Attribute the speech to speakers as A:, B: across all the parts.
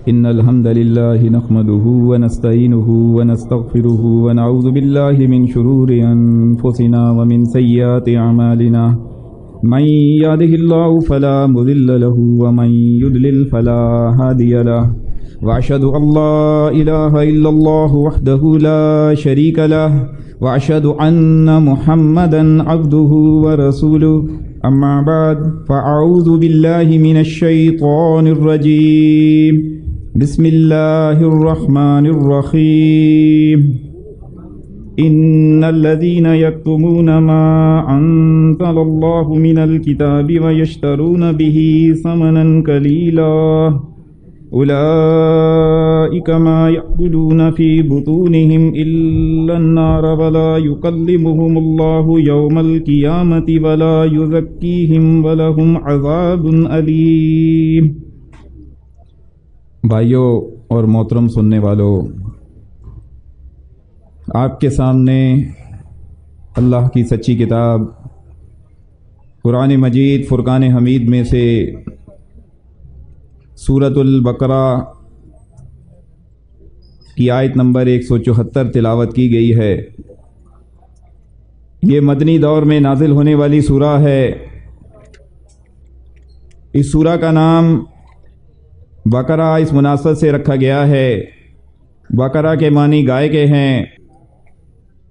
A: إن الحمد لله نحمده ونستعينه ونستغفره ونعوذ بالله من شرور أنفسنا ومن سيئات أعمالنا من يهده الله فلا مضل له ومن يضلل فلا هادي له وأشهد أن لا إله إلا الله وحده لا شريك له وأشهد أن محمدا عبده ورسوله أما بعد فأعوذ بالله من الشيطان الرجيم بسم الله الرحمن الرحيم إن الذين يكتمون ما أنزل الله من الكتاب ويشترون به ثمنا قليلا أولئك ما يأكلون في بطونهم إلا النار ولا يكلمهم الله يوم القيامة ولا يزكيهم ولهم عذاب أليم۔ بھائیوں اور محترم سننے والوں، آپ کے سامنے اللہ کی سچی کتاب قرآن مجید فرقان حمید میں سے سورۃ البقرہ کی آیت نمبر 174 تلاوت کی گئی ہے۔ یہ مدنی دور میں نازل ہونے والی سورہ ہے۔ اس سورہ کا نام بقرہ اس مناسبت سے رکھا گیا ہے، بقرہ کے معنی گائے کے ہیں۔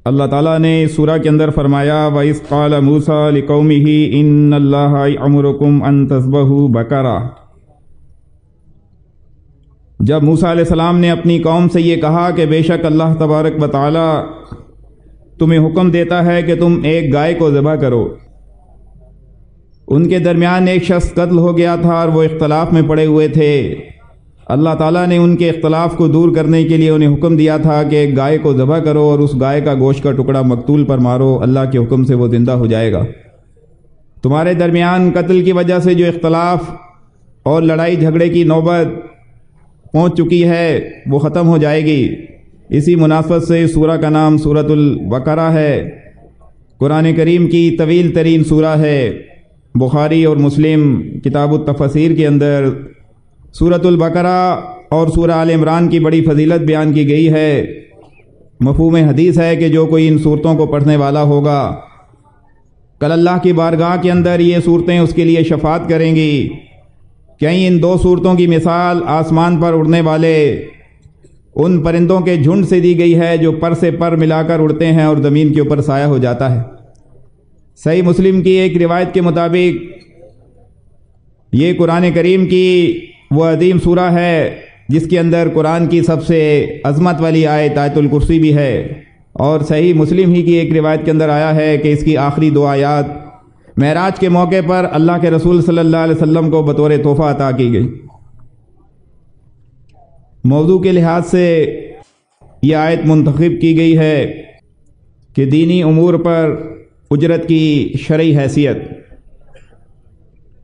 A: اللہ تعالیٰ نے اس سورہ کے اندر فرمایا وَإِذْ قَالَ مُوسَىٰ لِقَوْمِهِ إِنَّ اللَّهَ يَأْمُرُكُمْ أَن تَذْبَحُوا بَقَرَةً۔ جب موسیٰ علیہ السلام نے اپنی قوم سے یہ کہا کہ بے شک اللہ تبارک و تعالی تمہیں حکم دیتا ہے کہ تم ایک گائے کو ذبح کرو۔ ان کے درمیان ایک شخص قتل ہو گیا تھا اور وہ اختلاف میں پڑے ہوئے تھے۔ اللہ تعالیٰ نے ان کے اختلاف کو دور کرنے کے لیے انہیں حکم دیا تھا کہ ایک گائے کو ذبح کرو اور اس گائے کا گوشت کا ٹکڑا مقتول پر مارو، اللہ کے حکم سے وہ زندہ ہو جائے گا۔ تمہارے درمیان قتل کی وجہ سے جو اختلاف اور لڑائی جھگڑے کی نوبت پہنچ چکی ہے وہ ختم ہو جائے گی۔ اسی مناسبت سے سورہ کا نام سورۃ البقرہ ہے۔ قرآن کریم کی طویل ترین سورہ ہے۔ بخاری اور مسلم کتاب التفسیر کے اندر سورۃ البقرہ اور سورہ آل عمران کی بڑی فضیلت بیان کی گئی ہے۔ مفہوم حدیث ہے کہ جو کوئی ان صورتوں کو پڑھنے والا ہوگا کل اللہ کی بارگاہ کے اندر یہ صورتیں اس کے لیے شفاعت کریں گی۔ کہیں ان دو صورتوں کی مثال آسمان پر اڑنے والے ان پرندوں کے جھنڈ سے دی گئی ہے جو پر سے پر ملا کر اڑتے ہیں اور زمین کے اوپر سایہ ہو جاتا ہے۔ صحیح مسلم کی ایک روایت کے مطابق یہ قرآن کریم کی وہ عظیم سورہ ہے جس کے اندر قرآن کی سب سے عظمت والی آیت آیت الکرسی بھی ہے، اور صحیح مسلم ہی کی ایک روایت کے اندر آیا ہے کہ اس کی آخری دو آیات معراج کے موقع پر اللہ کے رسول صلی اللہ علیہ وسلم کو بطور تحفہ عطا کی گئی۔ موضوع کے لحاظ سے یہ آیت منتخب کی گئی ہے کہ دینی امور پر اجرت کی شرعی حیثیت۔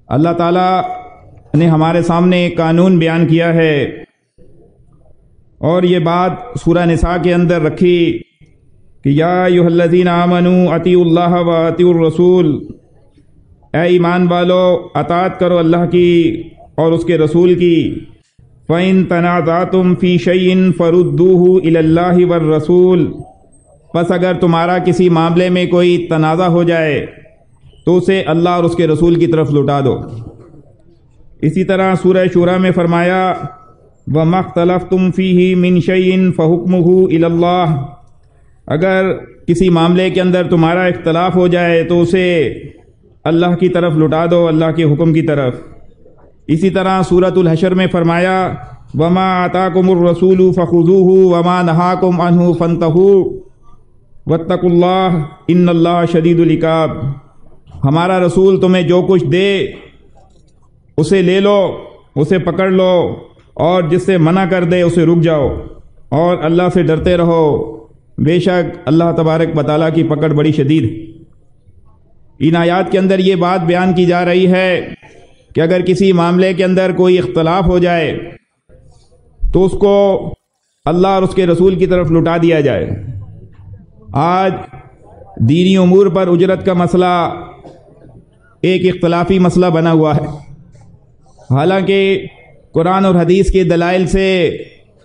A: اللہ تعالیٰ نے ہمارے سامنے ایک قانون بیان کیا ہے اور یہ بات سورہ نساء کے اندر رکھی کہ یا ایھا الذین آمنوا اطیعوا اللہ و اطیعوا الرسول، اے ایمان والو اطاعت کرو اللہ کی اور اس کے رسول کی۔ فَإِن تَنَازَعْتُمْ فِي شَيْءٍ فَرُدُّوهُ إِلَى اللَّهِ وَالرَّسُولِ، پس اگر تمہارا کسی معاملے میں کوئی تنازع ہو جائے تو اسے اللہ اور اس کے رسول کی طرف لوٹا دو۔ اسی طرح سورہ شورى میں فرمایا وَمَا اخْتَلَفْتُمْ فِيهِ مِنْ شَيْءٍ فَحُكْمُهُ إِلَى اللَّهِ، اگر کسی معاملے کے اندر تمہارا اختلاف ہو جائے تو اسے اللہ کی طرف لٹا دو، اللہ کے حکم کی طرف۔ اسی طرح سورۃ الحشر میں فرمایا وَمَا آتَاكُمُ الرَّسُولُ فَخُذُوهُ وَمَا نَهَاكُمْ عَنْهُ فَانْتَهُوا وَاتَّقُوا اللَّهَ إِنَّ اللَّهَ شَدِيدُ الْعِقَابِ، ہمارا رسول تمہیں جو کچھ دے اسے لے لو، اسے پکڑ لو، اور جس سے منع کر دے اسے رک جاؤ، اور اللہ سے ڈرتے رہو، بے شک اللہ تبارک و تعالیٰ کی پکڑ بڑی شدید ہے۔ ان آیات کے اندر یہ بات بیان کی جا رہی ہے کہ اگر کسی معاملے کے اندر کوئی اختلاف ہو جائے تو اس کو اللہ اور اس کے رسول کی طرف لٹا دیا جائے۔ آج دینی امور پر اجرت کا مسئلہ ایک اختلافی مسئلہ بنا ہوا ہے، حالانکہ قرآن اور حدیث کے دلائل سے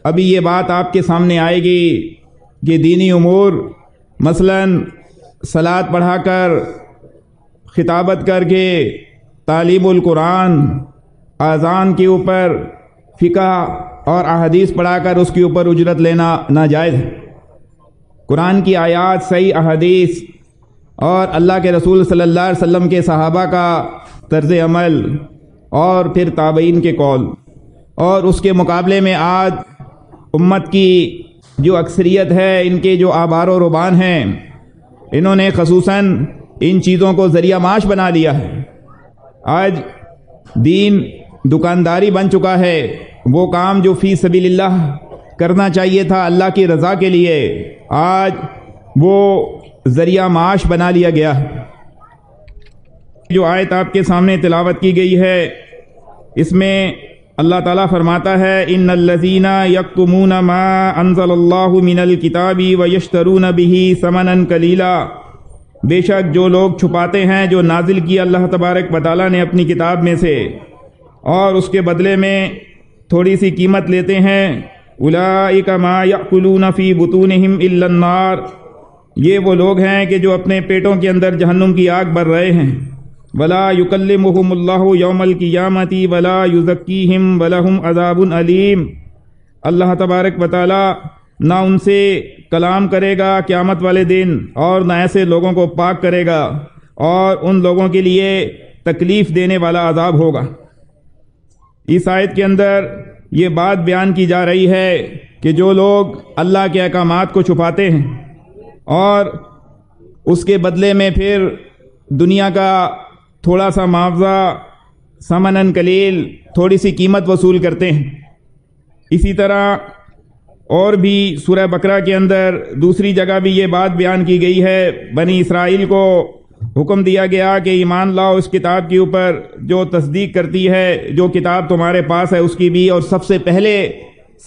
A: ابھی یہ بات آپ کے سامنے آئے گی کہ دینی امور مثلاً صلاۃ پڑھا کر، خطابت کر کے، تعلیم القرآن، اذان کے اوپر فقہ اور احادیث پڑھا کر اس کے اوپر اجرت لینا ناجائز ہے۔ قرآن کی آیات، صحیح احادیث اور اللہ کے رسول صلی اللہ علیہ وسلم کے صحابہ کا طرز عمل اور پھر تابعین کے قول، اور اس کے مقابلے میں آج امت کی جو اکثریت ہے، ان کے جو آبار و ربان ہیں، انہوں نے خصوصاً ان چیزوں کو ذریعہ معاش بنا لیا ہے۔ آج دین دکانداری بن چکا ہے، وہ کام جو فی سبیل اللہ کرنا چاہیے تھا اللہ کی رضا کے لیے، آج وہ ذریعہ معاش بنا لیا گیا ہے۔ جو آیت آپ کے سامنے تلاوت کی گئی ہے، اس میں اللہ تعالیٰ فرماتا ہے ان الذین یکتمون ما انزل اللہ من الکتاب ویشترون بہ ثمنا قلیلا، بے شک جو لوگ چھپاتے ہیں جو نازل کیا اللہ تبارک و تعالیٰ نے اپنی کتاب میں سے اور اس کے بدلے میں تھوڑی سی قیمت لیتے ہیں، اولئک ما یأکلون فی بطونہم الا النار، یہ وہ لوگ ہیں کہ جو اپنے پیٹوں کے اندر جہنم کی آگ بھر رہے ہیں۔ ولا یکلمہم اللہ یوم القیامۃ ولا یزکیہم ولہم عذاب علیم، اللہ تبارک و تعالی نہ ان سے کلام کرے گا قیامت والے دن اور نہ ایسے لوگوں کو پاک کرے گا، اور ان لوگوں کے لیے تکلیف دینے والا عذاب ہوگا۔ اس آیت کے اندر یہ بات بیان کی جا رہی ہے کہ جو لوگ اللہ کے احکامات کو چھپاتے ہیں اور اس کے بدلے میں پھر دنیا کا تھوڑا سا معاوضہ، ثمناً قلیل، تھوڑی سی قیمت وصول کرتے ہیں، اسی طرح اور بھی سورہ بقرہ کے اندر دوسری جگہ بھی یہ بات بیان کی گئی ہے۔ بنی اسرائیل کو حکم دیا گیا کہ ایمان لاؤ اس کتاب کے اوپر جو تصدیق کرتی ہے، جو کتاب تمہارے پاس ہے اس کی بھی، اور سب سے پہلے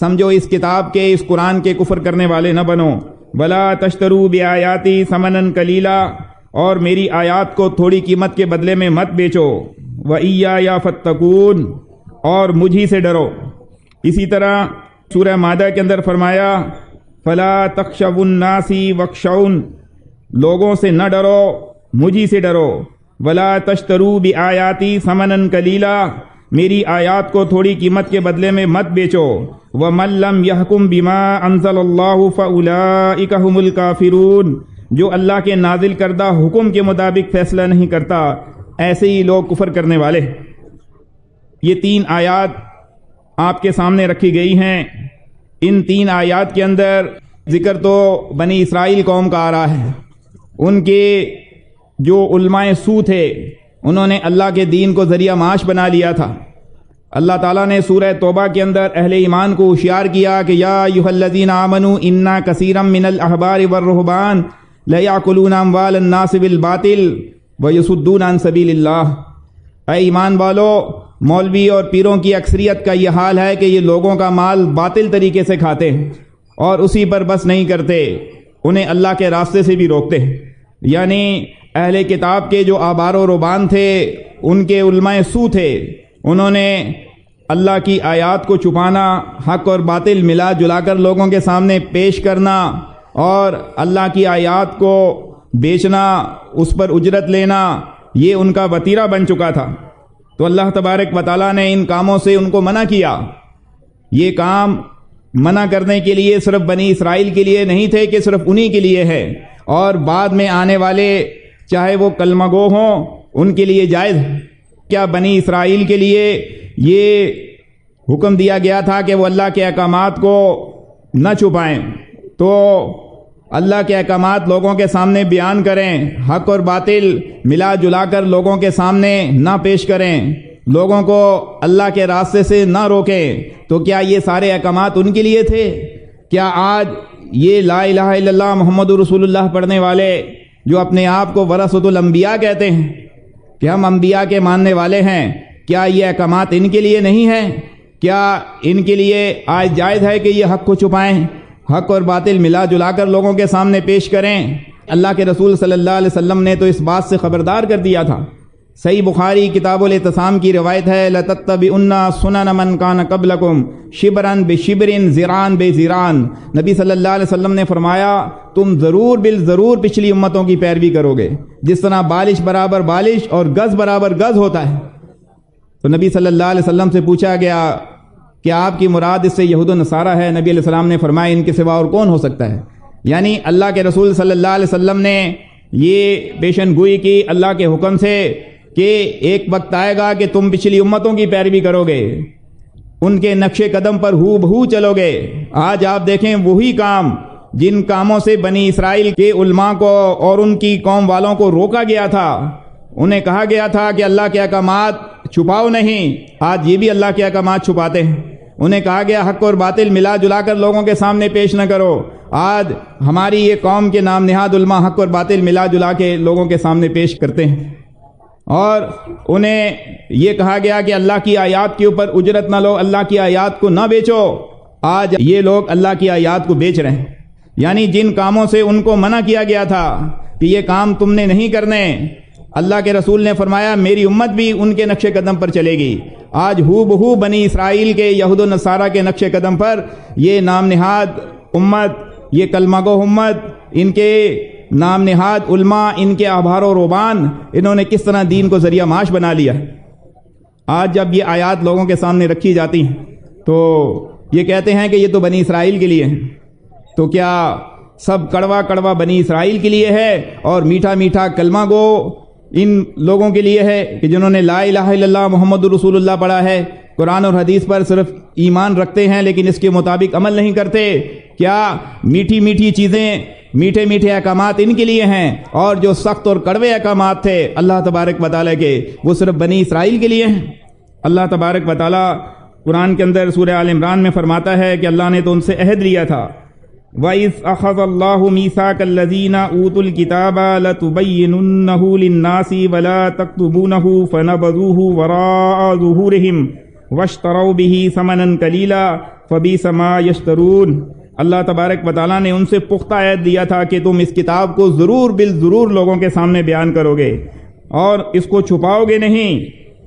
A: سمجھو اس کتاب کے، اس قرآن کے کفر کرنے والے نہ بنو۔ ولا تشتروا بآیاتی ثمنا قلیلا، اور میری آیات کو تھوڑی قیمت کے بدلے میں مت بیچو۔ وإیایا فاتقون، اور مجھی سے ڈرو۔ اسی طرح سورہ مائدہ کے اندر فرمایا فلا تخشوا الناس واخشون، لوگوں سے نہ ڈرو، مجھی سے ڈرو۔ ولا تشتروا بآیاتی ثمنا قلیلا، میری آیات کو تھوڑی قیمت کے بدلے میں مت بیچو۔ ومن لم يحكم بما انزل اللہ فاولئک هم الکافرون، جو اللہ کے نازل کردہ حکم کے مطابق فیصلہ نہیں کرتا، ایسے ہی لوگ کفر کرنے والے۔ یہ تین آیات آپ کے سامنے رکھی گئی ہیں۔ ان تین آیات کے اندر ذکر تو بنی اسرائیل قوم کا آ رہا ہے، ان کے جو علماء سو تھے، انہوں نے اللہ کے دین کو ذریعہ معاش بنا لیا تھا۔ اللہ تعالیٰ نے سورہ توبہ کے اندر اہل ایمان کو ہوشیار کیا کہ یا ایھا الذین آمنوا ان کثیرا من الاحبار والرہبان لیأکلون اموال الناس بالباطل ویصدون عن سبیل اللہ، اے ایمان والو، مولوی اور پیروں کی اکثریت کا یہ حال ہے کہ یہ لوگوں کا مال باطل طریقے سے کھاتے ہیں اور اسی پر بس نہیں کرتے، انہیں اللہ کے راستے سے بھی روکتے ہیں۔ یعنی اہل کتاب کے جو آبار و ربان تھے، ان کے علماء سو تھے، انہوں نے اللہ کی آیات کو چھپانا، حق اور باطل ملا جلا کر لوگوں کے سامنے پیش کرنا اور اللہ کی آیات کو بیچنا، اس پر اجرت لینا، یہ ان کا وتیرہ بن چکا تھا۔ تو اللہ تبارک و تعالیٰ نے ان کاموں سے ان کو منع کیا۔ یہ کام منع کرنے کے لیے صرف بنی اسرائیل کے لیے نہیں تھے کہ صرف انہی کے لیے ہے، اور بعد میں آنے والے چاہے وہ کلمہ گو ہوں ان کے لیے جائز ہے۔ کیا بنی اسرائیل کے لیے یہ حکم دیا گیا تھا کہ وہ اللہ کے احکامات کو نہ چھپائیں، تو اللہ کے احکامات لوگوں کے سامنے بیان کریں، حق اور باطل ملا جلا کر لوگوں کے سامنے نہ پیش کریں، لوگوں کو اللہ کے راستے سے نہ روکیں۔ تو کیا یہ سارے احکامات ان کے لیے تھے؟ کیا آج یہ لا الہ الا اللہ محمد رسول اللہ پڑھنے والے جو اپنے آپ کو ورثۃ الانبیاء کہتے ہیں کہ ہم انبیاء کے ماننے والے ہیں، کیا یہ احکامات ان کے لیے نہیں ہیں؟ کیا ان کے لیے آج جائز ہے کہ یہ حق کو چھپائیں، حق اور باطل ملا جلا کر لوگوں کے سامنے پیش کریں؟ اللہ کے رسول صلی اللہ علیہ وسلم نے تو اس بات سے خبردار کر دیا تھا صحیح بخاری کتاب الاعتصام کی روایت ہے، لَتَتَّبِعُنَّ سُنَنَ مَنْ كَانَ قَبْلَكُمْ شِبْرًا بِشِبْرٍ ذِرَاعًا بِذِرَاعٍ۔ نبی صلی اللہ علیہ وسلم نے فرمایا تم ضرور بالضرور پچھلی امتوں کی پیروی کرو گے، جس طرح بالش برابر بالش اور گز برابر گز ہوتا ہے۔ تو نبی صلی اللہ علیہ وسلم سے پوچھا گیا کہ آپ کی مراد اس سے یہود و نصارہ ہے؟ نبی علیہ السلام نے فرمایا ان کے سوا اور کون ہو سکتا ہے؟ یعنی اللہ کے رسول صلی اللہ علیہ وسلم نے یہ پیشن گوئی کی اللہ کے حکم سے کہ ایک وقت آئے گا کہ تم پچھلی امتوں کی پیروی کرو گے، ان کے نقش قدم پر ہو بہو چلو گے۔ آج آپ دیکھیں وہی کام جن کاموں سے بنی اسرائیل کے علماء کو اور ان کی قوم والوں کو روکا گیا تھا، انہیں کہا گیا تھا کہ اللہ کے احکامات چھپاؤ نہیں، آج یہ بھی اللہ کے احکامات چھپاتے ہیں۔ انہیں کہا گیا حق اور باطل ملا جلا کر لوگوں کے سامنے پیش نہ کرو، آج ہماری یہ قوم کے نام نہاد علماء حق اور باطل ملا جلا کے لوگوں کے سامنے پیش کرتے ہیں۔ اور انہیں یہ کہا گیا کہ اللہ کی آیات کے اوپر اجرت نہ لو، اللہ کی آیات کو نہ بیچو، آج یہ لوگ اللہ کی آیات کو بیچ رہے ہیں۔ یعنی جن کاموں سے ان کو منع کیا گیا تھا کہ یہ کام تم نے نہیں کرنے، اللہ کے رسول نے فرمایا میری امت بھی ان کے نقش قدم پر چلے گی۔ آج ہو بہو بنی اسرائیل کے یہود و نصارہ کے نقش قدم پر یہ نام نہاد امت، یہ کلمہ گو امت، ان کے نام نہاد علماء، ان کے احبار و رہبان، انہوں نے کس طرح دین کو ذریعہ معاش بنا لیا ہے۔ آج جب یہ آیات لوگوں کے سامنے رکھی جاتی ہیں تو یہ کہتے ہیں کہ یہ تو بنی اسرائیل کے لیے ہیں۔ تو کیا سب کڑوا کڑوا بنی اسرائیل کے لیے ہے اور میٹھا میٹھا کلمہ گو ان لوگوں کے لیے ہے کہ جنہوں نے لا الہ الا اللہ محمد رسول اللہ پڑھا ہے، قرآن اور حدیث پر صرف ایمان رکھتے ہیں لیکن اس کے مطابق عمل نہیں کرتے؟ کیا میٹھی میٹھی چیزیں، میٹھے میٹھے احکامات ان کے لیے ہیں، اور جو سخت اور کڑوے احکامات تھے اللہ تبارک و تعالیٰ کے، وہ صرف بنی اسرائیل کے لیے ہیں؟ اللہ تبارک و تعالیٰ قرآن کے اندر سورہ آل عمران میں فرماتا ہے کہ اللہ نے تو ان سے عہد لیا تھا، وَإِذْ أَخَذَ اللَّهُ مِيثَاقَ الَّذِينَ أُوتُوا الْكِتَابَ لَتُبَيِّنُنَّهُ لِلنَّاسِ وَلَا تَكْتُبُونَهُ فَنَبَذُوهُ وَرَاءَ ظُهُورِهِمْ وَاشْتَرَوْا بِهِ ثَمَنًا قَلِيلًا فَبِئْسَ مَا يَشْتَرُونَ۔ اللہ تبارک و تعالیٰ نے ان سے پختہ عہد دیا تھا کہ تم اس کتاب کو ضرور بالضرور لوگوں کے سامنے بیان کرو گے اور اس کو چھپاؤ گے نہیں۔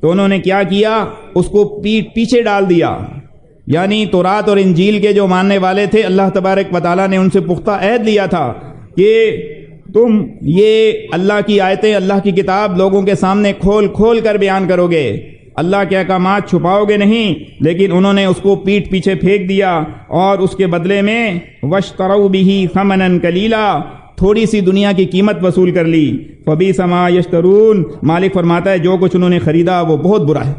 A: تو انہوں نے کیا کیا؟ اس کو پیٹ پیچھے ڈال دیا۔ یعنی تورات اور انجیل کے جو ماننے والے تھے، اللہ تبارک و تعالیٰ نے ان سے پختہ عہد لیا تھا کہ تم یہ اللہ کی آیتیں، اللہ کی کتاب لوگوں کے سامنے کھول کھول کر بیان کرو گے، اللہ کے احکامات چھپاؤ گے نہیں، لیکن انہوں نے اس کو پیٹ پیچھے پھینک دیا اور اس کے بدلے میں وَاشْتَرَوْا بِهِ ثَمَنًا قَلِيلًا، تھوڑی سی دنیا کی قیمت وصول کر لی۔ فَبِئْسَ مَا يَشْتَرُونَ، مالک فرماتا ہے جو کچھ انہوں نے خریدا وہ بہت برا ہے۔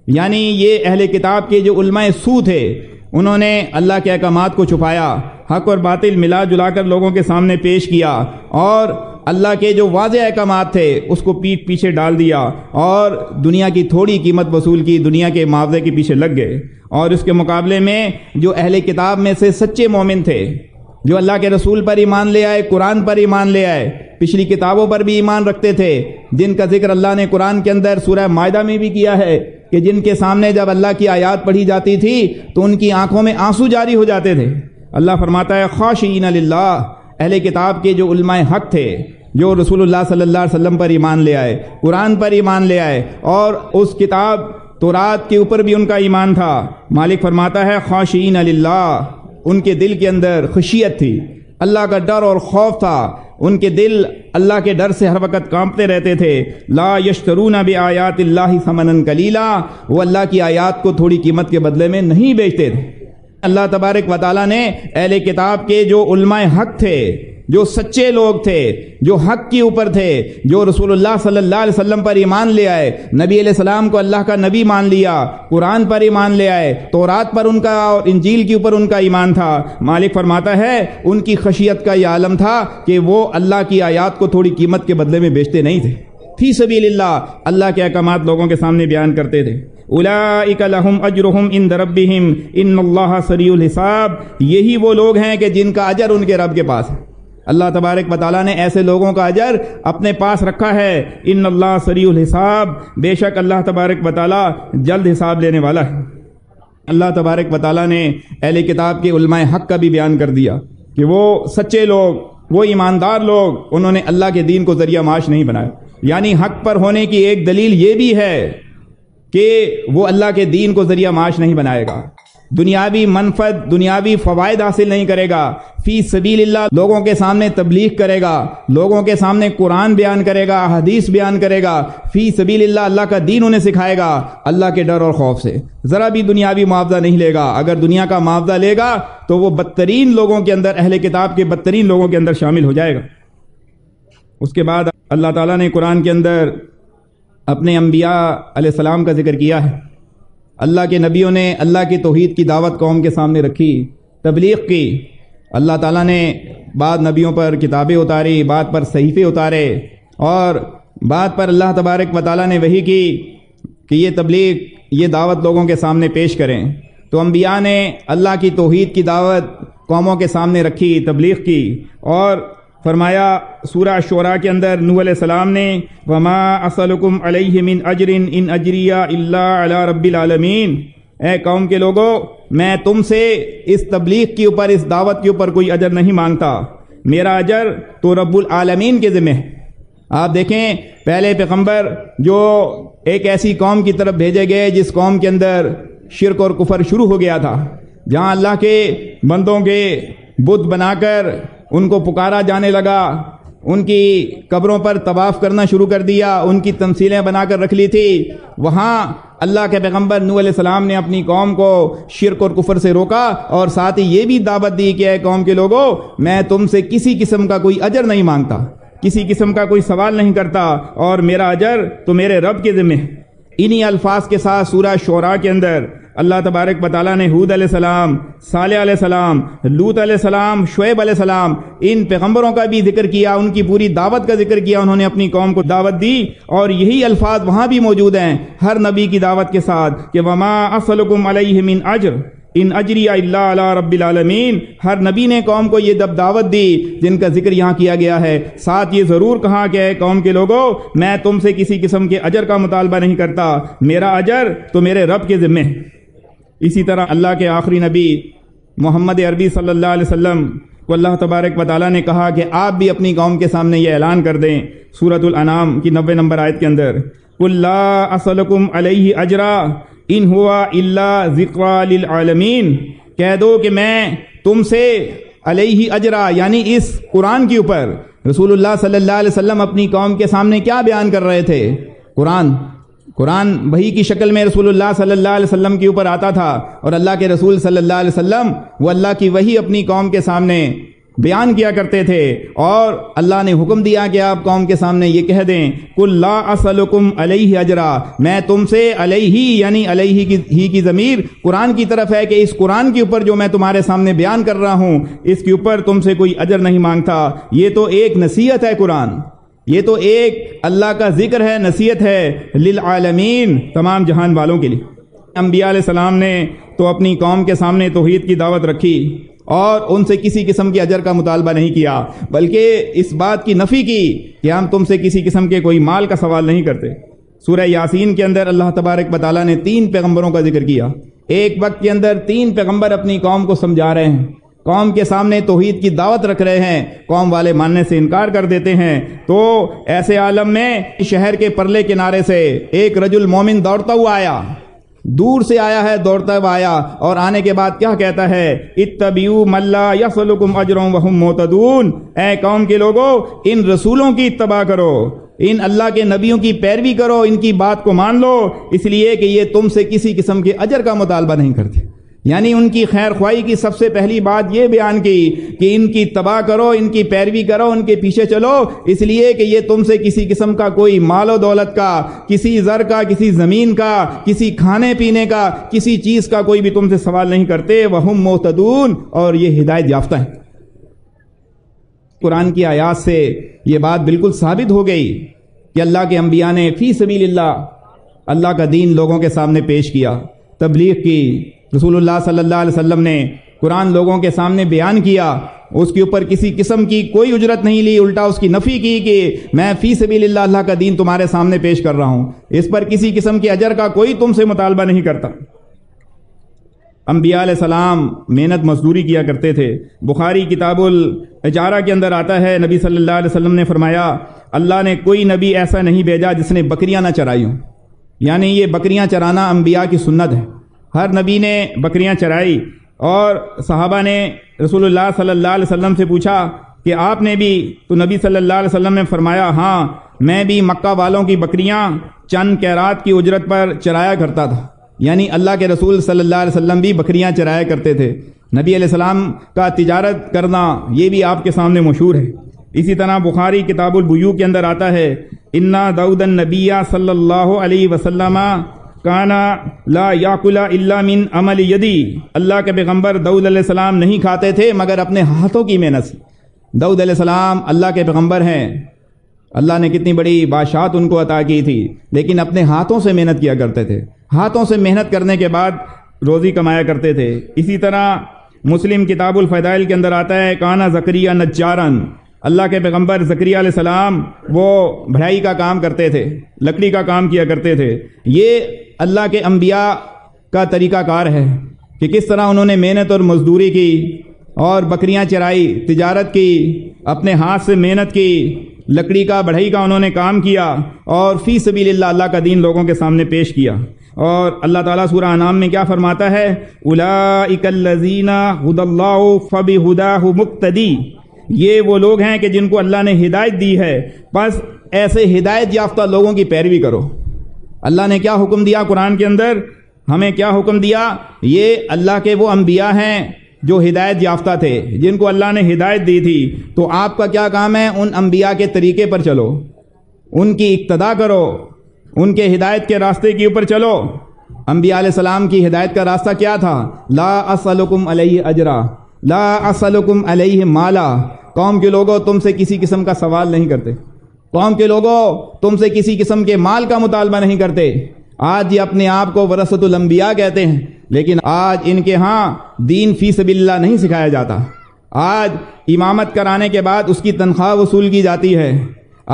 A: یعنی یہ اہل کتاب کے جو علماء سو تھے، انہوں نے اللہ کے احکامات کو چھپایا، حق اور باطل ملا جلا کر لوگوں کے سامنے پیش کیا، اور اللہ کے جو واضح احکامات تھے اس کو پیٹ پیچھے ڈال دیا اور دنیا کی تھوڑی قیمت وصول کی، دنیا کے معاوضے کے پیچھے لگ گئے۔ اور اس کے مقابلے میں جو اہل کتاب میں سے سچے مومن تھے، جو اللہ کے رسول پر ایمان لے آئے، قرآن پر ایمان لے آئے، پچھلی کتابوں پر بھی ایمان رکھتے تھے، جن کا ذکر اللہ نے قرآن کے اندر سورہ مائدہ میں بھی کیا ہے کہ جن کے سامنے جب اللہ کی آیات پڑھی جاتی تھی تو ان کی آنکھوں میں آنسو جاری ہو جاتے تھے۔ اللہ فرماتا ہے خاشعین للہ، اہل کتاب کے جو علماء حق تھے، جو رسول اللہ صلی اللہ علیہ وسلم پر ایمان لے آئے، قرآن پر ایمان لے آئے، اور اس کتاب تورات کے اوپر بھی ان کا ایمان تھا، مالک فرماتا ہے خاشعین للہ، ان کے دل کے اندر خشیت تھی، اللہ کا ڈر اور خوف تھا، ان کے دل اللہ کے ڈر سے ہر وقت کانپتے رہتے تھے۔ لا یشترون بآیات اللہ ثمنا قلیلا، وہ اللہ کی آیات کو تھوڑی قیمت کے بدلے میں نہیں بیچتے تھے۔ اللہ تبارک و تعالیٰ نے اہل کتاب کے جو علماء حق تھے، جو سچے لوگ تھے، جو حق کے اوپر تھے، جو رسول اللہ صلی اللہ علیہ وسلم پر ایمان لے آئے، نبی علیہ السلام کو اللہ کا نبی مان لیا، قرآن پر ایمان لے آئے، تورات پر ان کا اور انجیل کے اوپر ان کا ایمان تھا، مالک فرماتا ہے ان کی خشیت کا یہ عالم تھا کہ وہ اللہ کی آیات کو تھوڑی قیمت کے بدلے میں بیچتے نہیں تھے، فی سبیل اللہ کے احکامات لوگوں کے سامنے بیان کرتے تھے۔ اولئک لہم اجرہم عند ربہم ان اللہ سریع الحساب، یہی وہ لوگ ہیں کہ جن کا اجر ان کے رب کے پاس ہے۔ اللہ تبارک و تعالیٰ نے ایسے لوگوں کا اجر اپنے پاس رکھا ہے۔ ان اللہ سریع الحساب، بے شک اللہ تبارک و تعالیٰ جلد حساب لینے والا ہے۔ اللہ تبارک و تعالیٰ نے اہل کتاب کے علماء حق کا بھی بیان کر دیا کہ وہ سچے لوگ، وہ ایماندار لوگ، انہوں نے اللہ کے دین کو ذریعہ معاش نہیں بنایا۔ یعنی حق پر ہونے کی ایک دلیل یہ بھی ہے کہ وہ اللہ کے دین کو ذریعہ معاش نہیں بنائے گا، دنیاوی منفعت، دنیاوی فوائد حاصل نہیں کرے گا، فی سبیل اللہ لوگوں کے سامنے تبلیغ کرے گا، لوگوں کے سامنے قرآن بیان کرے گا، حدیث بیان کرے گا، فی سبیل اللہ اللہ کا دین انہیں سکھائے گا، اللہ کے ڈر اور خوف سے ذرا بھی دنیاوی معاوضہ نہیں لے گا۔ اگر دنیا کا معاوضہ لے گا تو وہ بدترین لوگوں کے اندر، اہل کتاب کے بدترین لوگوں کے اندر شامل ہو جائے گا۔ اس کے بعد اللہ تعالیٰ نے قرآن کے اندر اپنے انبیاء علیہ السلام کا ذکر کیا ہے۔ اللہ کے نبیوں نے اللہ کی توحید کی دعوت قوم کے سامنے رکھی، تبلیغ کی۔ اللہ تعالیٰ نے بعض نبیوں پر کتابیں اتاری، بعض پر صحیفے اتارے، اور بعض پر اللہ تبارک و تعالیٰ نے وحی کی کہ یہ تبلیغ، یہ دعوت لوگوں کے سامنے پیش کریں۔ تو انبیاء نے اللہ کی توحید کی دعوت قوموں کے سامنے رکھی، تبلیغ کی، اور فرمایا سورہ شعراء کے اندر نوح علیہ السلام نے وما اسألکم علیہ من اجر ان اجری الا علی رب العالمین، اے قوم کے لوگوں میں تم سے اس تبلیغ کے اوپر، اس دعوت کے اوپر کوئی اجر نہیں مانگتا، میرا اجر تو رب العالمین کے ذمہ ہے۔ آپ دیکھیں پہلے پیغمبر جو ایک ایسی قوم کی طرف بھیجے گئے جس قوم کے اندر شرک اور کفر شروع ہو گیا تھا، جہاں اللہ کے بندوں کے بت بنا کر ان کو پکارا جانے لگا، ان کی قبروں پر طواف کرنا شروع کر دیا، ان کی تمثیلیں بنا کر رکھ لی تھی۔ وہاں اللہ کے پیغمبر نوح علیہ السلام نے اپنی قوم کو شرک اور کفر سے روکا، اور ساتھ ہی یہ بھی دعوت دی کہ اے قوم کے لوگوں میں تم سے کسی قسم کا کوئی اجر نہیں مانگتا، کسی قسم کا کوئی سوال نہیں کرتا، اور میرا اجر تو میرے رب کے ذمہ ہے۔ انہی الفاظ کے ساتھ سورہ شعراء کے اندر اللہ تبارک و تعالیٰ نے ہود علیہ السلام، صالح علیہ السلام، لوط علیہ السلام، شعیب علیہ السلام، ان پیغمبروں کا بھی ذکر کیا، ان کی پوری دعوت کا ذکر کیا، انہوں نے اپنی قوم کو دعوت دی، اور یہی الفاظ وہاں بھی موجود ہیں ہر نبی کی دعوت کے ساتھ کہ وما اسألکم علیہ من اجر ان اجری الا علی رب العالمین۔ ہر نبی نے قوم کو یہ دعوت دی جن کا ذکر یہاں کیا گیا ہے، ساتھ یہ ضرور کہا کہ اے قوم کے لوگوں میں تم سے کسی قسم کے اجر کا مطالبہ نہیں کرتا، میرا اجر تو میرے رب کے ذمہ ہے۔ اسی طرح اللہ کے آخری نبی محمد عربی صلی اللہ علیہ وسلم کو اللہ تبارک و تعالیٰ نے کہا کہ آپ بھی اپنی قوم کے سامنے یہ اعلان کر دیں سورۃ الانعام کی 90 نمبر آیت کے اندر، قُل لَا أَسْأَلُكُمْ عَلَيْهِ أَجْرًا إِنْ هُوَ إِلَّا ذِكْرَىٰ لِلْعَالَمِينَ، کہہ دو کہ میں تم سے علیہ اجرا یعنی اس قرآن کے اوپر، رسول اللہ صلی اللہ علیہ وسلم اپنی قوم کے سامنے کیا بیان کر رہے تھے؟ قرآن وحی کی شکل میں رسول اللہ صلی اللہ علیہ وسلم کے اوپر آتا تھا، اور اللہ کے رسول صلی اللہ علیہ وسلم وہ اللہ کی وحی اپنی قوم کے سامنے بیان کیا کرتے تھے، اور اللہ نے حکم دیا کہ آپ قوم کے سامنے یہ کہہ دیں قُل لَا أَسْأَلُكُمْ عَلَيْهِ أَجْرًا، میں تم سے علیہ یعنی علیہ کی ضمیر قرآن کی طرف ہے کہ اس قرآن کے اوپر جو میں تمہارے سامنے بیان کر رہا ہوں اس کے اوپر تم سے کوئی اجر نہیں مانگتا۔ یہ تو ایک نصیحت ہے، قرآن یہ تو ایک اللہ کا ذکر ہے، نصیحت ہے للعالمین، تمام جہان والوں کے لیے۔ انبیاء علیہ السلام نے تو اپنی قوم کے سامنے توحید کی دعوت رکھی اور ان سے کسی قسم کے اجر کا مطالبہ نہیں کیا، بلکہ اس بات کی نفی کی کہ ہم تم سے کسی قسم کے کوئی مال کا سوال نہیں کرتے۔ سورہ یاسین کے اندر اللہ تبارک و تعالیٰ نے 3 پیغمبروں کا ذکر کیا، ایک وقت کے اندر 3 پیغمبر اپنی قوم کو سمجھا رہے ہیں، قوم کے سامنے توحید کی دعوت رکھ رہے ہیں، قوم والے ماننے سے انکار کر دیتے ہیں۔ تو ایسے عالم میں شہر کے پرلے کنارے سے ایک رجل مومن دوڑتا ہوا آیا، دور سے آیا ہے، دوڑتا ہوا آیا، اور آنے کے بعد کیا کہتا ہے؟ اتبعوا من لا یسألکم اجرا وہم مہتدون، اے قوم کے لوگوں ان رسولوں کی اتباع کرو، ان اللہ کے نبیوں کی پیروی کرو، ان کی بات کو مان لو، اس لیے کہ یہ تم سے کسی قسم کے اجر کا مطالبہ نہیں کرتے۔ یعنی ان کی خیر خواہی کی سب سے پہلی بات یہ بیان کی کہ ان کی اتباع کرو، ان کی پیروی کرو، ان کے پیچھے چلو، اس لیے کہ یہ تم سے کسی قسم کا کوئی مال و دولت کا، کسی زر کا، کسی زمین کا، کسی کھانے پینے کا، کسی چیز کا کوئی بھی تم سے سوال نہیں کرتے، وہم مہتدون، اور یہ ہدایت یافتہ ہیں۔ قرآن کی آیات سے یہ بات بالکل ثابت ہو گئی کہ اللہ کے انبیاء نے فی سبیل اللہ کا دین لوگوں کے سامنے پیش کیا، تبلیغ کی، رسول اللہ صلی اللہ علیہ وسلم نے قرآن لوگوں کے سامنے بیان کیا، اس کے اوپر کسی قسم کی کوئی اجرت نہیں لی، الٹا اس کی نفی کی کہ میں فی سبیل اللہ کا دین تمہارے سامنے پیش کر رہا ہوں، اس پر کسی قسم کے اجر کا کوئی تم سے مطالبہ نہیں کرتا۔ انبیاء علیہ السلام محنت مزدوری کیا کرتے تھے۔ بخاری کتاب الاجارہ کے اندر آتا ہے، نبی صلی اللہ علیہ وسلم نے فرمایا اللہ نے کوئی نبی ایسا نہیں بھیجا جس نے بکریاں نہ چرائی ہوں، یعنی یہ بکریاں چرانا انبیاء کی سنت ہے، ہر نبی نے بکریاں چرائی۔ اور صحابہ نے رسول اللہ صلی اللہ علیہ وسلم سے پوچھا کہ آپ نے بھی؟ تو نبی صلی اللہ علیہ وسلم نے فرمایا ہاں، میں بھی مکہ والوں کی بکریاں چند قیرات کی اجرت پر چرایا کرتا تھا، یعنی اللہ کے رسول صلی اللہ علیہ وسلم بھی بکریاں چرایا کرتے تھے۔ نبی علیہ السلام کا تجارت کرنا یہ بھی آپ کے سامنے مشہور ہے۔ اسی طرح بخاری کتاب البیوع کے اندر آتا ہے انا داؤد النبی صلی اللہ علیہ وسلم کانا لا یاکل الا من عمل یدی، اللہ کے پیغمبر داؤد علیہ السلام نہیں کھاتے تھے مگر اپنے ہاتھوں کی محنت سے۔ داؤد علیہ السلام اللہ کے پیغمبر ہیں، اللہ نے کتنی بڑی بادشاہت ان کو عطا کی تھی، لیکن اپنے ہاتھوں سے محنت کیا کرتے تھے، ہاتھوں سے محنت کرنے کے بعد روزی کمایا کرتے تھے۔ اسی طرح مسلم کتاب الفضائل کے اندر آتا ہے کانا زکریا نجارن، اللہ کے پیغمبر زکریا علیہ السلام وہ بڑھائی کا کام کرتے تھے، لکڑی کا کام کیا کرتے تھے۔ یہ اللہ کے انبیاء کا طریقہ کار ہے کہ کس طرح انہوں نے محنت اور مزدوری کی اور بکریاں چرائی، تجارت کی، اپنے ہاتھ سے محنت کی، لکڑی کا بڑھائی کا انہوں نے کام کیا اور فی سبیل اللہ اللہ کا دین لوگوں کے سامنے پیش کیا۔ اور اللہ تعالیٰ سورہ انعام میں کیا فرماتا ہے اولئک الذین ھدی اللہ فبہداہ مقتدی، یہ وہ لوگ ہیں کہ جن کو اللہ نے ہدایت دی ہے، بس ایسے ہدایت یافتہ لوگوں کی پیروی کرو۔ اللہ نے کیا حکم دیا قرآن کے اندر؟ ہمیں کیا حکم دیا؟ یہ اللہ کے وہ انبیاء ہیں جو ہدایت یافتہ تھے، جن کو اللہ نے ہدایت دی تھی، تو آپ کا کیا کام ہے؟ ان انبیاء کے طریقے پر چلو، ان کی اقتداء کرو، ان کے ہدایت کے راستے کے اوپر چلو۔ انبیاء علیہ السلام کی ہدایت کا راستہ کیا تھا؟ لا اسألکم علیہ اجرا، لا اسألکم علیہ مالا، قوم کے لوگوں تم سے کسی قسم کا سوال نہیں کرتے، قوم کے لوگوں تم سے کسی قسم کے مال کا مطالبہ نہیں کرتے۔ آج یہ اپنے آپ کو ورثۃ الانبیاء کہتے ہیں، لیکن آج ان کے ہاں دین فی سبیل اللہ نہیں سکھایا جاتا۔ آج امامت کرانے کے بعد اس کی تنخواہ وصول کی جاتی ہے،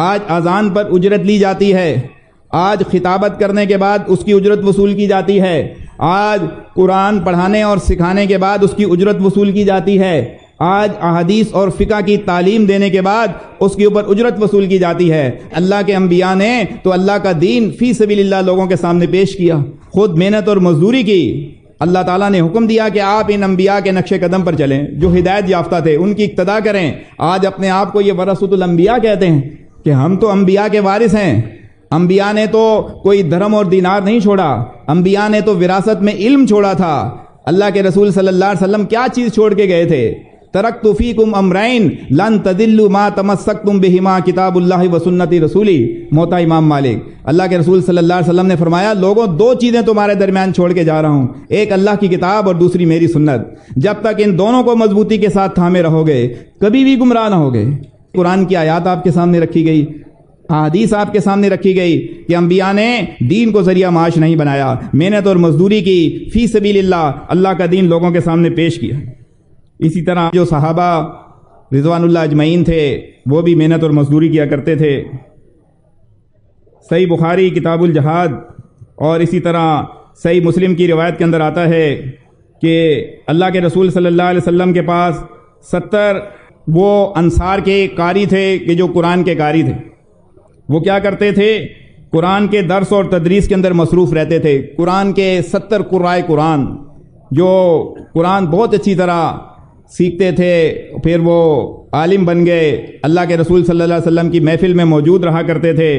A: آج اذان پر اجرت لی جاتی ہے، آج خطابت کرنے کے بعد اس کی اجرت وصول کی جاتی ہے، آج قرآن پڑھانے اور سکھانے کے بعد اس کی اجرت وصول کی جاتی ہے، آج احادیث اور فقہ کی تعلیم دینے کے بعد اس کے اوپر اجرت وصول کی جاتی ہے۔ اللہ کے انبیاء نے تو اللہ کا دین فی سبیل اللہ لوگوں کے سامنے پیش کیا، خود محنت اور مزدوری کی۔ اللہ تعالیٰ نے حکم دیا کہ آپ ان انبیاء کے نقش قدم پر چلیں جو ہدایت یافتہ تھے، ان کی اقتداء کریں۔ آج اپنے آپ کو یہ ورثۃ الانبیاء کہتے ہیں کہ ہم تو انبیاء کے وارث ہیں۔ انبیاء نے تو کوئی درہم اور دینار نہیں چھوڑا، انبیاء نے تو وراثت میں علم چھوڑا تھا۔ اللہ کے رسول صلی اللہ علیہ وسلم کیا چیز چھوڑ کے گئے تھے؟ ترکت فیکم امرین لن تضلوا ما تمسکتم بہما کتاب اللہ و سنت رسولی، موطا امام مالک۔ اللہ کے رسول صلی اللہ علیہ وسلم نے فرمایا لوگوں دو چیزیں تمہارے درمیان چھوڑ کے جا رہا ہوں، ایک اللہ کی کتاب اور دوسری میری سنت۔ جب تک ان دونوں کو مضبوطی کے ساتھ تھامے رہو گے کبھی بھی گمراہ نہ ہوگے۔ قرآن کی آیات آپ کے سامنے رکھی گئی، احادیث آپ کے سامنے رکھی گئی کہ انبیاء نے دین کو ذریعہ معاش نہیں بنایا، محنت اور مزدوری کی، فی سبیل اللہ اللہ کا دین لوگوں کے سامنے پیش کیا۔ اسی طرح جو صحابہ رضوان اللہ اجمعین تھے وہ بھی محنت اور مزدوری کیا کرتے تھے۔ صحیح بخاری کتاب الجہاد اور اسی طرح صحیح مسلم کی روایت کے اندر آتا ہے کہ اللہ کے رسول صلی اللہ علیہ وسلم کے پاس 70 وہ انصار کے قاری تھے کہ جو قرآن کے قاری تھے۔ وہ کیا کرتے تھے؟ قرآن کے درس اور تدریس کے اندر مصروف رہتے تھے۔ قرآن کے 70 قرائے قرآن جو قرآن بہت اچھی طرح سیکھتے تھے، پھر وہ عالم بن گئے، اللہ کے رسول صلی اللہ علیہ وسلم کی محفل میں موجود رہا کرتے تھے،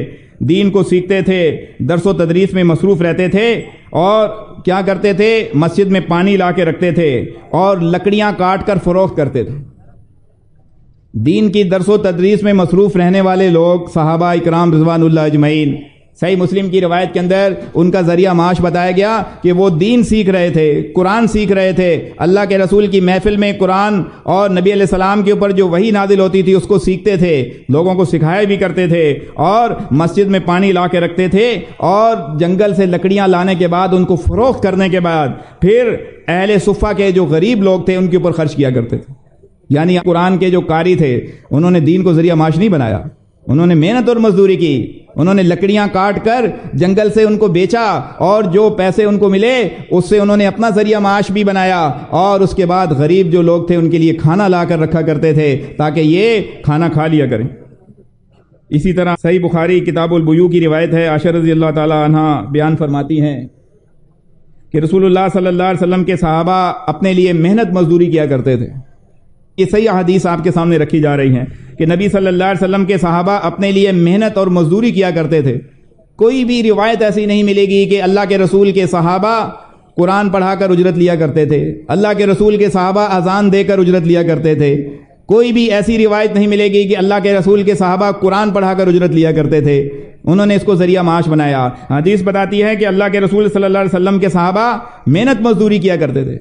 A: دین کو سیکھتے تھے، درس و تدریس میں مصروف رہتے تھے، اور کیا کرتے تھے؟ مسجد میں پانی لا کے رکھتے تھے اور لکڑیاں کاٹ کر فروخت کرتے تھے۔ دین کی درس و تدریس میں مصروف رہنے والے لوگ صحابہ اکرام رضوان اللہ اجمعین، صحیح مسلم کی روایت کے اندر ان کا ذریعہ معاش بتایا گیا کہ وہ دین سیکھ رہے تھے، قرآن سیکھ رہے تھے، اللہ کے رسول کی محفل میں قرآن اور نبی علیہ السلام کے اوپر جو وحی نازل ہوتی تھی اس کو سیکھتے تھے، لوگوں کو سکھایا بھی کرتے تھے، اور مسجد میں پانی لا کے رکھتے تھے، اور جنگل سے لکڑیاں لانے کے بعد ان کو فروخت کرنے کے بعد پھر اہل صفہ کے جو غریب لوگ تھے ان کے اوپر خرچ کیا کرتے تھے۔ یعنی قرآن کے جو قاری تھے انہوں نے دین کو ذریعہ معاش نہیں بنایا، انہوں نے محنت اور مزدوری کی، انہوں نے لکڑیاں کاٹ کر جنگل سے ان کو بیچا، اور جو پیسے ان کو ملے اس سے انہوں نے اپنا ذریعہ معاش بھی بنایا، اور اس کے بعد غریب جو لوگ تھے ان کے لیے کھانا لا کر رکھا کرتے تھے تاکہ یہ کھانا کھا لیا کریں۔ اسی طرح صحیح بخاری کتاب البیوع کی روایت ہے، عائشہ رضی اللہ تعالی عنہ بیان فرماتی ہیں کہ رسول اللہ صلی اللہ علیہ وسلم کے صحابہ اپنے لیے محنت مزدوری کیا کرتے تھے۔ یہ صحیح احادیث آپ کے سامنے رکھی جا رہی ہیں کہ نبی صلی اللہ علیہ وسلم کے صحابہ اپنے لیے محنت اور مزدوری کیا کرتے تھے۔ کوئی بھی روایت ایسی نہیں ملے گی کہ اللہ کے رسول کے صحابہ قرآن پڑھا کر اجرت لیا کرتے تھے، اللہ کے رسول کے صحابہ اذان دے کر اجرت لیا کرتے تھے۔ کوئی بھی ایسی روایت نہیں ملے گی کہ اللہ کے رسول کے صحابہ قرآن پڑھا کر اجرت لیا کرتے تھے، انہوں نے اس کو ذریعہ معاش بنایا۔ حدیث بتاتی ہے کہ اللہ کے رسول صلی اللہ علیہ وسلم کے صحابہ محنت مزدوری کیا کرتے تھے۔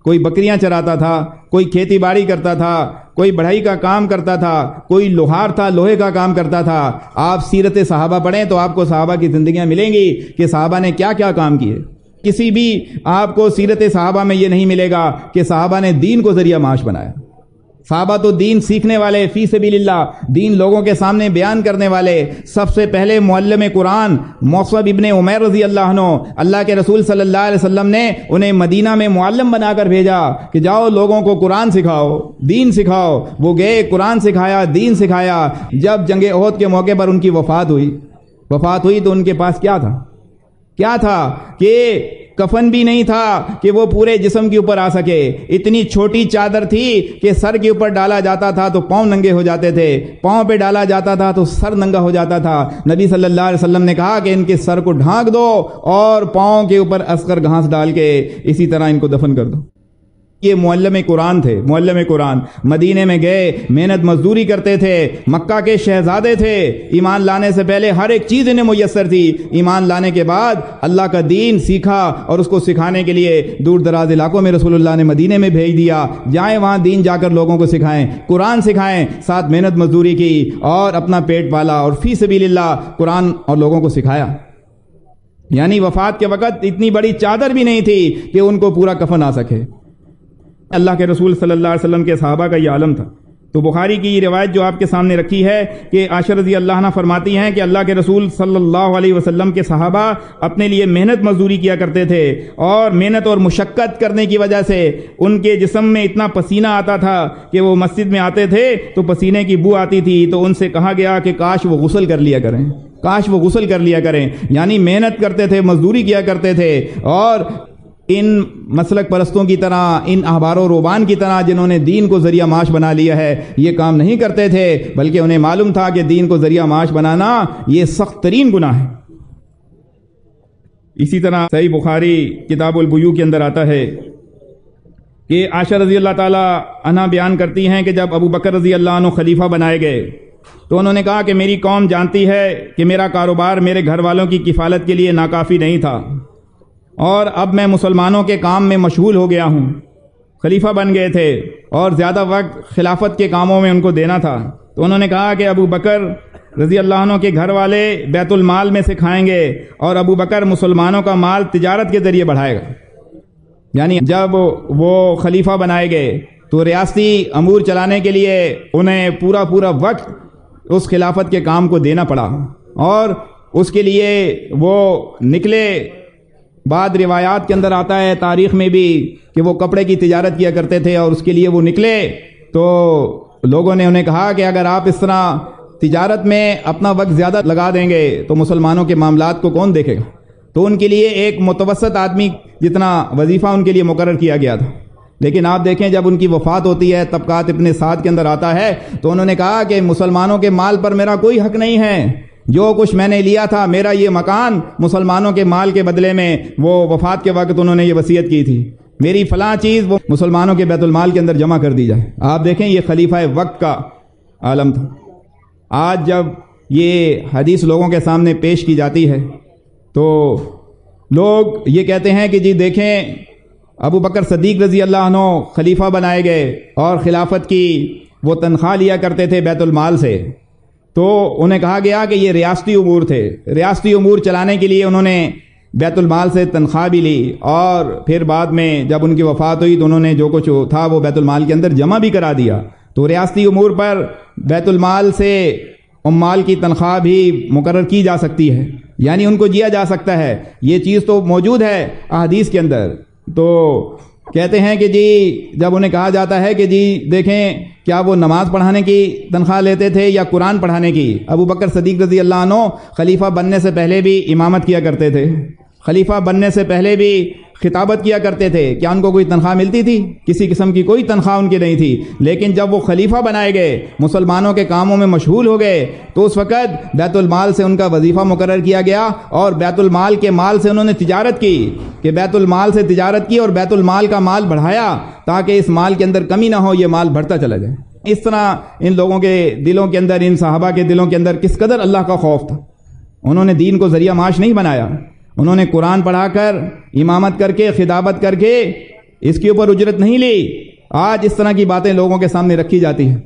A: کوئی بکریاں چراتا تھا، کوئی کھیتی باڑی کرتا تھا، کوئی بڑھائی کا کام کرتا تھا، کوئی لوہار تھا، لوہے کا کام کرتا تھا۔ آپ سیرت صحابہ پڑھیں تو آپ کو صحابہ کی زندگیاں ملیں گی کہ صحابہ نے کیا کیا کام کیے۔ کسی بھی آپ کو سیرت صحابہ میں یہ نہیں ملے گا کہ صحابہ نے دین کو ذریعہ معاش بنایا۔ صحابہ تو دین سیکھنے والے، فی سبیل اللہ دین لوگوں کے سامنے بیان کرنے والے۔ سب سے پہلے معلم قرآن مصعب ابن عمیر رضی اللہ عنہ، اللہ کے رسول صلی اللہ علیہ وسلم نے انہیں مدینہ میں معلم بنا کر بھیجا کہ جاؤ لوگوں کو قرآن سکھاؤ، دین سکھاؤ۔ وہ گئے، قرآن سکھایا، دین سکھایا۔ جب جنگ احد کے موقع پر ان کی وفات ہوئی تو ان کے پاس کیا تھا کہ کفن بھی نہیں تھا کہ وہ پورے جسم کے اوپر آ سکے۔ اتنی چھوٹی چادر تھی کہ سر کے اوپر ڈالا جاتا تھا تو پاؤں ننگے ہو جاتے تھے، پاؤں پہ ڈالا جاتا تھا تو سر ننگا ہو جاتا تھا۔ نبی صلی اللہ علیہ وسلم نے کہا کہ ان کے سر کو ڈھانک دو اور پاؤں کے اوپر اصغر گھاس ڈال کے اسی طرح ان کو دفن کر دو۔ یہ معلم قرآن تھے، معلم قرآن۔ مدینے میں گئے، محنت مزدوری کرتے تھے، مکہ کے شہزادے تھے، ایمان لانے سے پہلے ہر ایک چیز انہیں میسر تھی۔ ایمان لانے کے بعد اللہ کا دین سیکھا اور اس کو سکھانے کے لیے دور دراز علاقوں میں رسول اللہ نے مدینے میں بھیج دیا، جائیں وہاں دین جا کر لوگوں کو سکھائیں، قرآن سکھائیں، ساتھ محنت مزدوری کی اور اپنا پیٹ پالا اور فی سبیل اللہ قرآن اور لوگوں کو سکھایا۔ یعنی وفات کے وقت اتنی بڑی چادر بھی نہیں تھی کہ ان کو پورا کفن آ سکے۔ اللہ کے رسول صلی اللہ علیہ وسلم کے صحابہ کا یہ عالم تھا۔ تو بخاری کی یہ روایت جو آپ کے سامنے رکھی ہے کہ عائشہ رضی اللہ عنہ فرماتی ہیں کہ اللہ کے رسول صلی اللہ علیہ وسلم کے صحابہ اپنے لیے محنت مزدوری کیا کرتے تھے، اور محنت اور مشقت کرنے کی وجہ سے ان کے جسم میں اتنا پسینہ آتا تھا کہ وہ مسجد میں آتے تھے تو پسینے کی بو آتی تھی، تو ان سے کہا گیا کہ کاش وہ غسل کر لیا کریں۔ یعنی محنت کرتے تھے، مزدوری کیا کرتے تھے، اور ان مسلک پرستوں کی طرح، ان احبار و رہبان کی طرح جنہوں نے دین کو ذریعہ معاش بنا لیا ہے، یہ کام نہیں کرتے تھے، بلکہ انہیں معلوم تھا کہ دین کو ذریعہ معاش بنانا یہ سخت ترین گناہ ہے۔ اسی طرح صحیح بخاری کتاب البیوع کے اندر آتا ہے کہ عائشہ رضی اللہ تعالی عنہ بیان کرتی ہیں کہ جب ابو بکر رضی اللہ عنہ خلیفہ بنائے گئے تو انہوں نے کہا کہ میری قوم جانتی ہے کہ میرا کاروبار میرے گھر والوں کی کفالت کے لیے ناکافی نہیں تھا، اور اب میں مسلمانوں کے کام میں مشغول ہو گیا ہوں۔ خلیفہ بن گئے تھے اور زیادہ وقت خلافت کے کاموں میں ان کو دینا تھا، تو انہوں نے کہا کہ ابو بکر رضی اللہ عنہ کے گھر والے بیت المال میں سے کھائیں گے، اور ابو بکر مسلمانوں کا مال تجارت کے ذریعے بڑھائے گا۔ یعنی جب وہ خلیفہ بنائے گئے تو ریاستی امور چلانے کے لیے انہیں پورا وقت اس خلافت کے کام کو دینا پڑا، اور اس کے لیے وہ نکلے۔ بعد روایات کے اندر آتا ہے، تاریخ میں بھی، کہ وہ کپڑے کی تجارت کیا کرتے تھے اور اس کے لیے وہ نکلے، تو لوگوں نے انہیں کہا کہ اگر آپ اس طرح تجارت میں اپنا وقت زیادہ لگا دیں گے تو مسلمانوں کے معاملات کو کون دیکھے گا؟ تو ان کے لیے ایک متوسط آدمی جتنا وظیفہ ان کے لیے مقرر کیا گیا تھا۔ لیکن آپ دیکھیں جب ان کی وفات ہوتی ہے، طبقات ابن سعد کے اندر آتا ہے، تو انہوں نے کہا کہ مسلمانوں کے مال پر میرا کوئی حق نہیں ہے، جو کچھ میں نے لیا تھا، میرا یہ مکان مسلمانوں کے مال کے بدلے میں، وہ وفات کے وقت انہوں نے یہ وصیت کی تھی، میری فلاں چیز وہ مسلمانوں کے بیت المال کے اندر جمع کر دی جائے۔ آپ دیکھیں یہ خلیفہ وقت کا عالم تھا۔ آج جب یہ حدیث لوگوں کے سامنے پیش کی جاتی ہے تو لوگ یہ کہتے ہیں کہ جی دیکھیں ابو بکر صدیق رضی اللہ عنہ خلیفہ بنائے گئے اور خلافت کی وہ تنخواہ لیا کرتے تھے بیت المال سے، تو انہیں کہا گیا کہ یہ ریاستی امور تھے، ریاستی امور چلانے کے لیے انہوں نے بیت المال سے تنخواہ بھی لی، اور پھر بعد میں جب ان کی وفات ہوئی تو انہوں نے جو کچھ تھا وہ بیت المال کے اندر جمع بھی کرا دیا۔ تو ریاستی امور پر بیت المال سے عمال کی تنخواہ بھی مقرر کی جا سکتی ہے، یعنی ان کو دیا جا سکتا ہے، یہ چیز تو موجود ہے احادیث کے اندر۔ تو کہتے ہیں کہ جی جب انہیں کہا جاتا ہے کہ جی دیکھیں کیا وہ نماز پڑھانے کی تنخواہ لیتے تھے یا قرآن پڑھانے کی؟ ابو بکر صدیق رضی اللہ عنہ خلیفہ بننے سے پہلے بھی امامت کیا کرتے تھے، خلیفہ بننے سے پہلے بھی خطابت کیا کرتے تھے۔ کیا ان کو کوئی تنخواہ ملتی تھی؟ کسی قسم کی کوئی تنخواہ ان کی نہیں تھی۔ لیکن جب وہ خلیفہ بنائے گئے، مسلمانوں کے کاموں میں مشغول ہو گئے، تو اس وقت بیت المال سے ان کا وظیفہ مقرر کیا گیا، اور بیت المال کے مال سے انہوں نے تجارت کی، کہ بیت المال سے تجارت کی اور بیت المال کا مال بڑھایا تاکہ اس مال کے اندر کمی نہ ہو، یہ مال بڑھتا چلا جائے۔ اس طرح ان لوگوں کے دلوں کے اندر، ان صحابہ کے دلوں کے اندر کس قدر اللہ کا خوف تھا۔ انہوں نے دین کو ذریعہ معاش نہیں بنایا، انہوں نے قرآن پڑھا کر، امامت کر کے، خطابت کر کے اس کے اوپر اجرت نہیں لی۔ آج اس طرح کی باتیں لوگوں کے سامنے رکھی جاتی ہیں،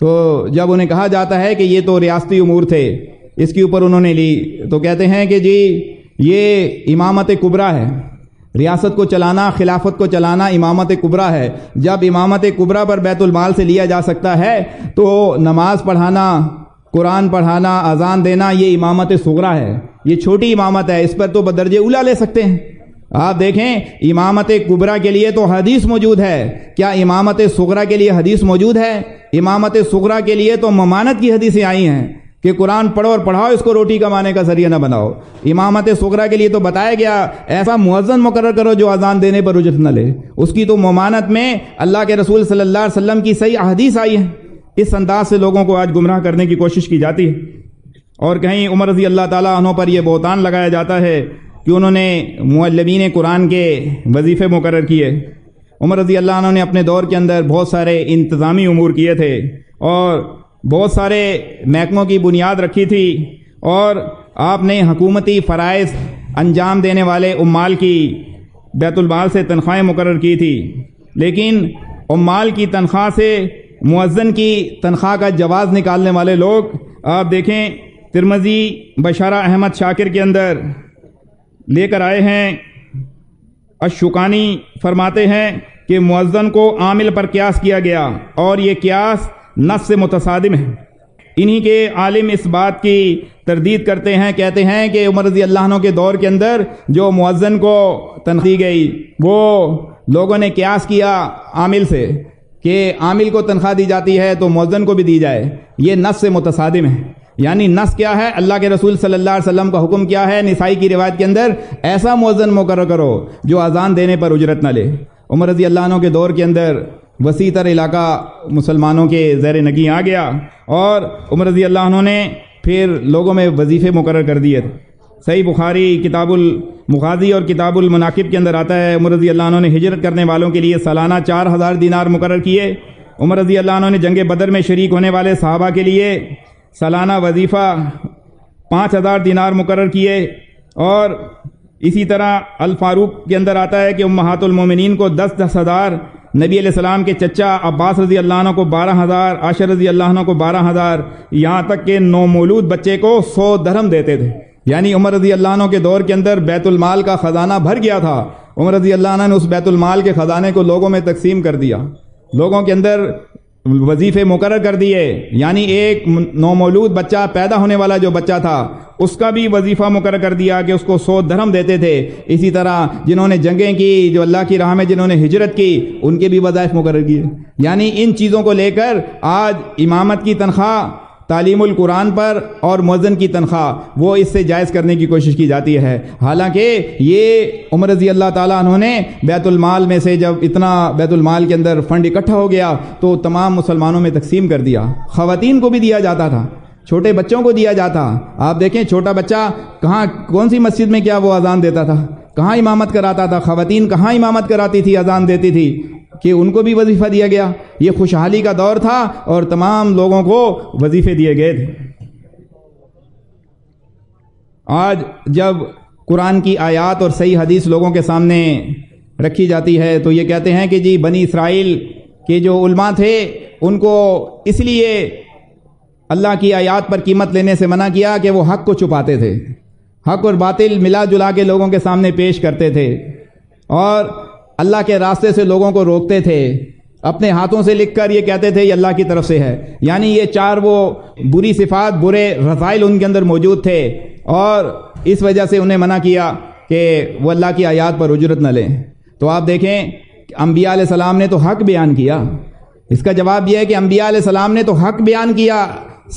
A: تو جب انہیں کہا جاتا ہے کہ یہ تو ریاستی امور تھے، اس کے اوپر انہوں نے لی، تو کہتے ہیں کہ جی یہ امامت کبریٰ ہے، ریاست کو چلانا، خلافت کو چلانا امامت کبریٰ ہے۔ جب امامت کبریٰ پر بیت المال سے لیا جا سکتا ہے تو نماز پڑھانا، قرآن پڑھانا، اذان دینا یہ امامت صغریٰ ہے، یہ چھوٹی امامت ہے، اس پر تو بدرجہ اولیٰ لے سکتے ہیں۔ آپ دیکھیں امامت کبریٰ کے لیے تو حدیث موجود ہے، کیا امامت صغریٰ کے لیے حدیث موجود ہے؟ امامت صغریٰ کے لیے تو ممانت کی حدیثیں آئی ہیں کہ قرآن پڑھو اور پڑھاؤ، اس کو روٹی کمانے کا ذریعہ نہ بناؤ۔ امامت صغریٰ کے لیے تو بتایا گیا ایسا مؤذن مقرر کرو جو اذان دینے پر اجرت نہ لے، اس کی تو ممانت میں اللہ کے رسول صلی اللہ علیہ وسلم کی صحیح احادیث آئی ہیں۔ اس انداز سے لوگوں کو آج گمراہ کرنے کی کوشش کی جاتی ہے، اور کہیں عمر رضی اللہ تعالیٰ عنہ پر یہ بہتان لگایا جاتا ہے کہ انہوں نے معلمین قرآن کے وظیفے مقرر کیے۔ عمر رضی اللہ عنہ نے اپنے دور کے اندر بہت سارے انتظامی امور کیے تھے اور بہت سارے محکموں کی بنیاد رکھی تھی، اور آپ نے حکومتی فرائض انجام دینے والے عمال کی بیت المال سے تنخواہیں مقرر کی تھی، لیکن عمال کی تنخواہ سے مؤذن کی تنخواہ کا جواز نکالنے والے لوگ آپ دیکھیں ترمذی بشارہ احمد شاکر کے اندر لے کر آئے ہیں۔ الشوکانی فرماتے ہیں کہ مؤذن کو عامل پر قیاس کیا گیا اور یہ قیاس نص سے متصادم ہے۔ انہی کے عالم اس بات کی تردید کرتے ہیں، کہتے ہیں کہ عمر رضی اللہ عنہ کے دور کے اندر جو مؤذن کو تنخواہ دی گئی وہ لوگوں نے قیاس کیا عامل سے کہ عامل کو تنخواہ دی جاتی ہے تو مؤذن کو بھی دی جائے، یہ نص سے متصادم ہے۔ یعنی نص کیا ہے؟ اللہ کے رسول صلی اللہ علیہ وسلم کا حکم کیا ہے نسائی کی روایت کے اندر؟ ایسا مؤذن مقرر کرو جو اذان دینے پر اجرت نہ لے۔ عمر رضی اللہ عنہ کے دور کے اندر وسیع تر علاقہ مسلمانوں کے زیر نگیں آ گیا، اور عمر رضی اللہ عنہ نے پھر لوگوں میں وظیفے مقرر کر دیے تھے۔ صحیح بخاری کتاب المغازی اور کتاب المناقب کے اندر آتا ہے عمر رضی اللہ عنہ نے ہجرت کرنے والوں کے لیے سالانہ 4000 دینار مقرر کیے۔ عمر رضی اللہ عنہ نے جنگ بدر میں شریک ہونے والے صحابہ کے لیے سالانہ وظیفہ 5000 دینار مقرر کیے، اور اسی طرح الفاروق کے اندر آتا ہے کہ امہات المومنین کو 10,000، نبی علیہ السلام کے چچا عباس رضی اللہ عنہ کو 12,000، عائشہ رضی اللہ عنہ کو 12,000، یہاں تک کہ نومولود بچے کو 100 درہم دیتے تھے۔ یعنی عمر رضی اللہ عنہ کے دور کے اندر بیت المال کا خزانہ بھر گیا تھا۔ عمر رضی اللہ عنہ نے اس بیت المال کے خزانے کو لوگوں میں تقسیم کر دیا، لوگوں کے اندر وظیفے مقرر کر دیے۔ یعنی ایک نومولود بچہ، پیدا ہونے والا جو بچہ تھا، اس کا بھی وظیفہ مقرر کر دیا کہ اس کو 100 درہم دیتے تھے۔ اسی طرح جنہوں نے جنگیں کی، جو اللہ کی راہ میں جنہوں نے ہجرت کی، ان کے بھی وظائف مقرر کیے۔ یعنی ان چیزوں کو لے کر آج امامت کی تنخواہ، تعلیم القرآن پر اور مؤذن کی تنخواہ وہ اس سے جائز کرنے کی کوشش کی جاتی ہے، حالانکہ یہ عمر رضی اللہ تعالیٰ عنہ نے بیت المال میں سے جب اتنا بیت المال کے اندر فنڈ اکٹھا ہو گیا تو تمام مسلمانوں میں تقسیم کر دیا۔ خواتین کو بھی دیا جاتا تھا، چھوٹے بچوں کو دیا جاتا۔ آپ دیکھیں چھوٹا بچہ کہاں، کون سی مسجد میں کیا وہ اذان دیتا تھا، کہاں امامت کراتا تھا، خواتین کہاں امامت کراتی تھی، اذان دیتی تھی، کہ ان کو بھی وظیفہ دیا گیا۔ یہ خوشحالی کا دور تھا اور تمام لوگوں کو وظیفے دیے گئے تھے۔ آج جب قرآن کی آیات اور صحیح حدیث لوگوں کے سامنے رکھی جاتی ہے تو یہ کہتے ہیں کہ جی بنی اسرائیل کے جو علماء تھے ان کو اس لیے اللہ کی آیات پر قیمت لینے سے منع کیا کہ وہ حق کو چھپاتے تھے، حق اور باطل ملا جلا کے لوگوں کے سامنے پیش کرتے تھے اور اللہ کے راستے سے لوگوں کو روکتے تھے، اپنے ہاتھوں سے لکھ کر یہ کہتے تھے یہ اللہ کی طرف سے ہے۔ یعنی یہ چار وہ بری صفات، برے رذائل ان کے اندر موجود تھے، اور اس وجہ سے انہیں منع کیا کہ وہ اللہ کی آیات پر اجرت نہ لیں۔ تو آپ دیکھیں انبیاء علیہ السلام نے تو حق بیان کیا۔ اس کا جواب یہ ہے کہ انبیاء علیہ السلام نے تو حق بیان کیا،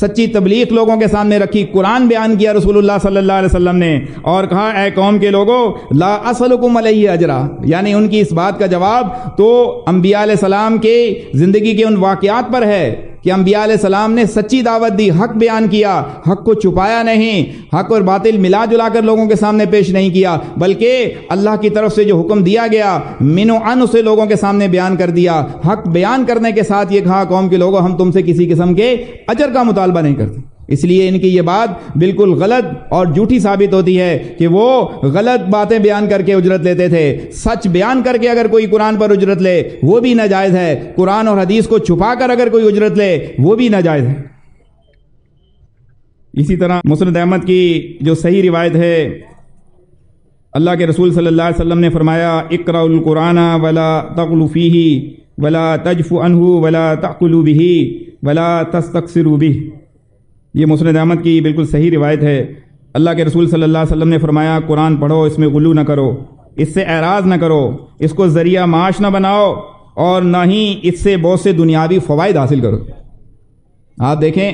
A: سچی تبلیغ لوگوں کے سامنے رکھی، قرآن بیان کیا رسول اللہ صلی اللہ علیہ وسلم نے، اور کہا اے قوم کے لوگوں لا اسألکم علیہ اجرا، یعنی ان کی اس بات کا جواب تو انبیاء علیہ السلام کے زندگی کے ان واقعات پر ہے کہ انبیاء علیہ السلام نے سچی دعوت دی، حق بیان کیا، حق کو چھپایا نہیں، حق اور باطل ملا جلا کر لوگوں کے سامنے پیش نہیں کیا، بلکہ اللہ کی طرف سے جو حکم دیا گیا من و عن اسے لوگوں کے سامنے بیان کر دیا۔ حق بیان کرنے کے ساتھ یہ کہا قوم کے لوگوں ہم تم سے کسی قسم کے اجر کا مطالبہ نہیں کرتے۔ اس لیے ان کی یہ بات بالکل غلط اور جھوٹی ثابت ہوتی ہے کہ وہ غلط باتیں بیان کر کے اجرت لیتے تھے۔ سچ بیان کر کے اگر کوئی قرآن پر اجرت لے وہ بھی ناجائز ہے، قرآن اور حدیث کو چھپا کر اگر کوئی اجرت لے وہ بھی ناجائز ہے۔ اسی طرح مسند احمد کی جو صحیح روایت ہے، اللہ کے رسول صلی اللہ علیہ وسلم نے فرمایا اقرأوا القرآن ولا تغلوا فیہ ولا تجفوا عنہ ولا تأکلوا بہ ولا تستکثروا بہ۔ یہ مسند احمد کی بالکل صحیح روایت ہے۔ اللہ کے رسول صلی اللہ علیہ وسلم نے فرمایا قرآن پڑھو، اس میں غلو نہ کرو، اس سے اعراض نہ کرو، اس کو ذریعہ معاش نہ بناؤ، اور نہ ہی اس سے بہت سے دنیاوی فوائد حاصل کرو۔ آپ دیکھیں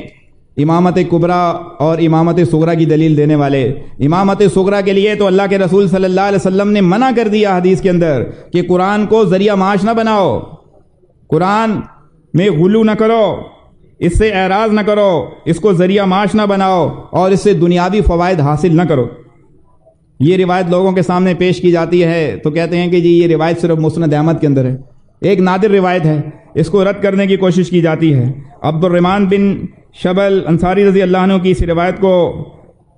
A: امامت کبریٰ اور امامت صغریٰ کی دلیل دینے والے، امامت صغریٰ کے لیے تو اللہ کے رسول صلی اللہ علیہ وسلم نے منع کر دیا حدیث کے اندر کہ قرآن کو ذریعہ معاش نہ بناؤ، قرآن میں غلو نہ کرو، اس سے اعراض نہ کرو، اس کو ذریعہ معاش نہ بناؤ، اور اس سے دنیاوی فوائد حاصل نہ کرو۔ یہ روایت لوگوں کے سامنے پیش کی جاتی ہے تو کہتے ہیں کہ جی یہ روایت صرف مسند احمد کے اندر ہے، ایک نادر روایت ہے، اس کو رد کرنے کی کوشش کی جاتی ہے۔ عبد الرحمن بن شبل انصاری رضی اللہ عنہ کی اس روایت کو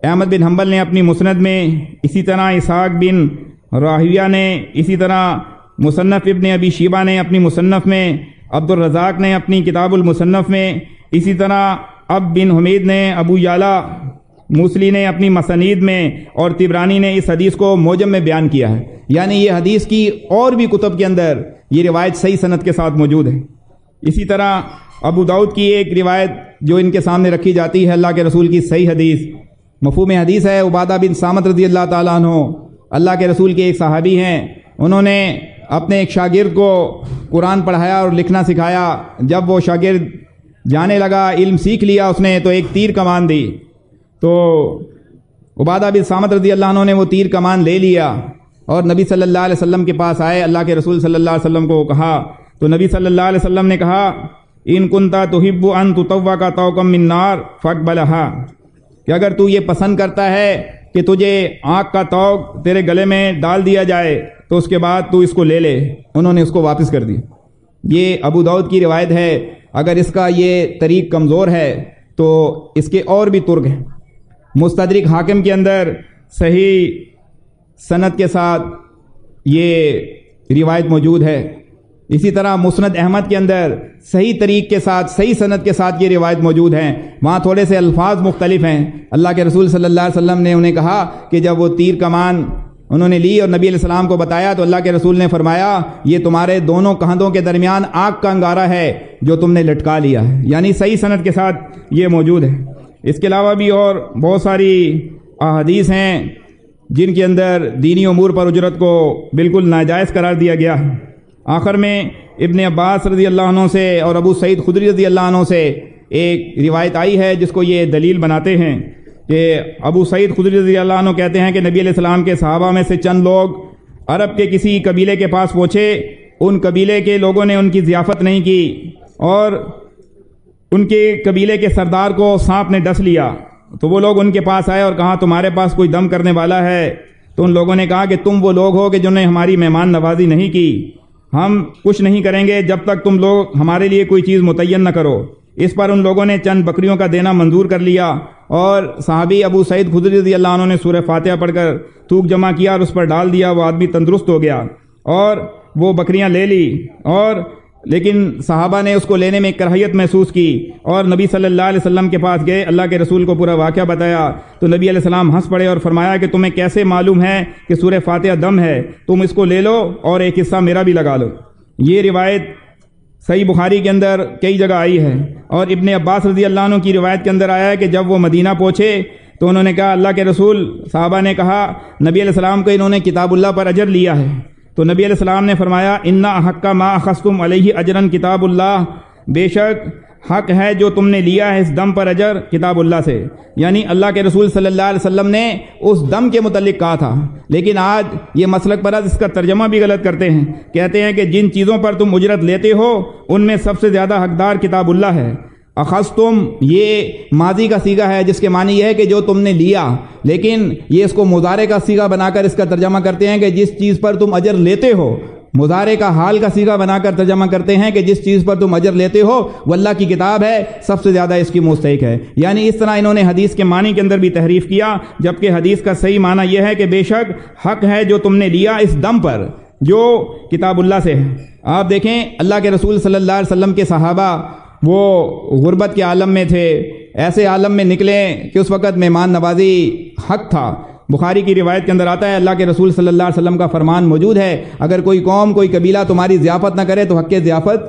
A: احمد بن حنبل نے اپنی مسند میں، اسی طرح اسحاق بن راہویہ نے، اسی طرح مصنف ابن ابی شیبہ نے اپنی مصنف میں، عبد الرزاق نے اپنی کتاب المصنف میں، اسی طرح اب بن حمید نے، ابو یعلا موصلی نے اپنی مسانید میں، اور طبرانی نے اس حدیث کو موجم میں بیان کیا ہے۔ یعنی یہ حدیث کی اور بھی کتب کے اندر یہ روایت صحیح سند کے ساتھ موجود ہے۔ اسی طرح ابو داؤد کی ایک روایت جو ان کے سامنے رکھی جاتی ہے، اللہ کے رسول کی صحیح حدیث، مفہوم حدیث ہے، عبادہ بن صامت رضی اللہ تعالیٰ عنہ اللہ کے رسول کے ایک صحابی ہیں، انہوں نے اپنے ایک شاگرد کو قرآن پڑھایا اور لکھنا سکھایا۔ جب وہ شاگرد جانے لگا، علم سیکھ لیا اس نے، تو ایک تیر کمان دی، تو عبادہ بن صامت رضی اللہ عنہ نے وہ تیر کمان لے لیا اور نبی صلی اللہ علیہ وسلم کے پاس آئے، اللہ کے رسول صلی اللہ علیہ وسلم کو کہا، تو نبی صلی اللہ علیہ وسلم نے کہا ان کنتا تحب ان تطوق طوقا من نار فاقبلها، کہ اگر تو یہ پسند کرتا ہے کہ تجھے آگ کا طوق تیرے گلے میں ڈال دیا جائے تو اس کے بعد تو اس کو لے لے۔ انہوں نے اس کو واپس کر دی۔ یہ ابو داؤد کی روایت ہے، اگر اس کا یہ طریق کمزور ہے تو اس کے اور بھی ترک ہیں۔ مستدرک حاکم کے اندر صحیح سند کے ساتھ یہ روایت موجود ہے۔ اسی طرح مسند احمد کے اندر صحیح طریق کے ساتھ، صحیح سند کے ساتھ یہ روایت موجود ہیں، وہاں تھوڑے سے الفاظ مختلف ہیں۔ اللہ کے رسول صلی اللہ علیہ وسلم نے انہیں کہا کہ جب وہ تیر کمان انہوں نے لی اور نبی علیہ السلام کو بتایا تو اللہ کے رسول نے فرمایا یہ تمہارے دونوں کندھوں کے درمیان آگ کا انگارہ ہے جو تم نے لٹکا لیا ہے، یعنی صحیح سند کے ساتھ یہ موجود ہے۔ اس کے علاوہ بھی اور بہت ساری احادیث ہیں جن کے اندر دینی امور پر اجرت کو بالکل ناجائز قرار دیا گیا ہے۔ آخر میں ابن عباس رضی اللہ عنہ سے اور ابو سعید خدری رضی اللہ عنہ سے ایک روایت آئی ہے جس کو یہ دلیل بناتے ہیں کہ ابو سعید خدری رضی اللہ عنہ کہتے ہیں کہ نبی علیہ السلام کے صحابہ میں سے چند لوگ عرب کے کسی قبیلے کے پاس پہنچے، ان قبیلے کے لوگوں نے ان کی ضیافت نہیں کی اور ان کے قبیلے کے سردار کو سانپ نے ڈس لیا، تو وہ لوگ ان کے پاس آئے اور کہا تمہارے پاس کوئی دم کرنے والا ہے؟ تو ان لوگوں نے کہا کہ تم وہ لوگ ہو کہ جنہوں نے ہماری مہمان نوازی نہیں کی، ہم کچھ نہیں کریں گے جب تک تم لوگ ہمارے لیے کوئی چیز متعین نہ کرو۔ اس پر ان لوگوں نے چند بکریوں کا دینا منظور کر لیا اور صحابی ابو سعید خدری رضی اللہ عنہ نے سورہ فاتحہ پڑھ کر تھوک جمع کیا اور اس پر ڈال دیا، وہ آدمی تندرست ہو گیا اور وہ بکریاں لے لی، اور لیکن صحابہ نے اس کو لینے میں کراہیت محسوس کی اور نبی صلی اللہ علیہ وسلم کے پاس گئے، اللہ کے رسول کو پورا واقعہ بتایا تو نبی علیہ السلام ہنس پڑے اور فرمایا کہ تمہیں کیسے معلوم ہے کہ سورہ فاتحہ دم ہے؟ تم اس کو لے لو اور ایک حصہ میرا بھی لگا لو۔ یہ روایت صحیح بخاری کے اندر کئی جگہ آئی ہے، اور ابن عباس رضی اللہ عنہ کی روایت کے اندر آیا ہے کہ جب وہ مدینہ پہنچے تو انہوں نے کہا اللہ کے رسول، صحابہ نے کہا نبی علیہ السلام کو انہوں نے کتاب اللہ پر اجر لیا ہے، تو نبی علیہ السلام نے فرمایا انا حق ما اخذتم علیہ اجرن کتاب اللہ، بے شک حق ہے جو تم نے لیا ہے اس دم پر اجر کتاب اللہ سے، یعنی اللہ کے رسول صلی اللہ علیہ وسلم نے اس دم کے متعلق کہا تھا، لیکن آج یہ مسلک پرست اس کا ترجمہ بھی غلط کرتے ہیں، کہتے ہیں کہ جن چیزوں پر تم اجرت لیتے ہو ان میں سب سے زیادہ حقدار کتاب اللہ ہے۔ اخذتم یہ ماضی کا صیغہ ہے جس کے معنی یہ ہے کہ جو تم نے لیا، لیکن یہ اس کو مضارع کا صیغہ بنا کر اس کا ترجمہ کرتے ہیں کہ جس چیز پر تم اجر لیتے ہو، مضارع کا حال کا صیغہ بنا کر ترجمہ کرتے ہیں کہ جس چیز پر تم اجر لیتے ہو وہ اللہ کی کتاب ہے، سب سے زیادہ اس کی مستحق ہے۔ یعنی اس طرح انہوں نے حدیث کے معنی کے اندر بھی تحریف کیا، جبکہ حدیث کا صحیح معنی یہ ہے کہ بے شک حق ہے جو تم نے لیا اس دم پر جو کتاب اللہ سے ہے۔ آپ دیکھیں اللہ کے رسول صلی اللہ علیہ وسلم کے صحابہ وہ غربت کے عالم میں تھے، ایسے عالم میں نکلے کہ اس وقت مہمان نوازی حق تھا۔ بخاری کی روایت کے اندر آتا ہے اللہ کے رسول صلی اللہ علیہ وسلم کا فرمان موجود ہے، اگر کوئی قوم کوئی قبیلہ تمہاری ضیافت نہ کرے تو حق ضیافت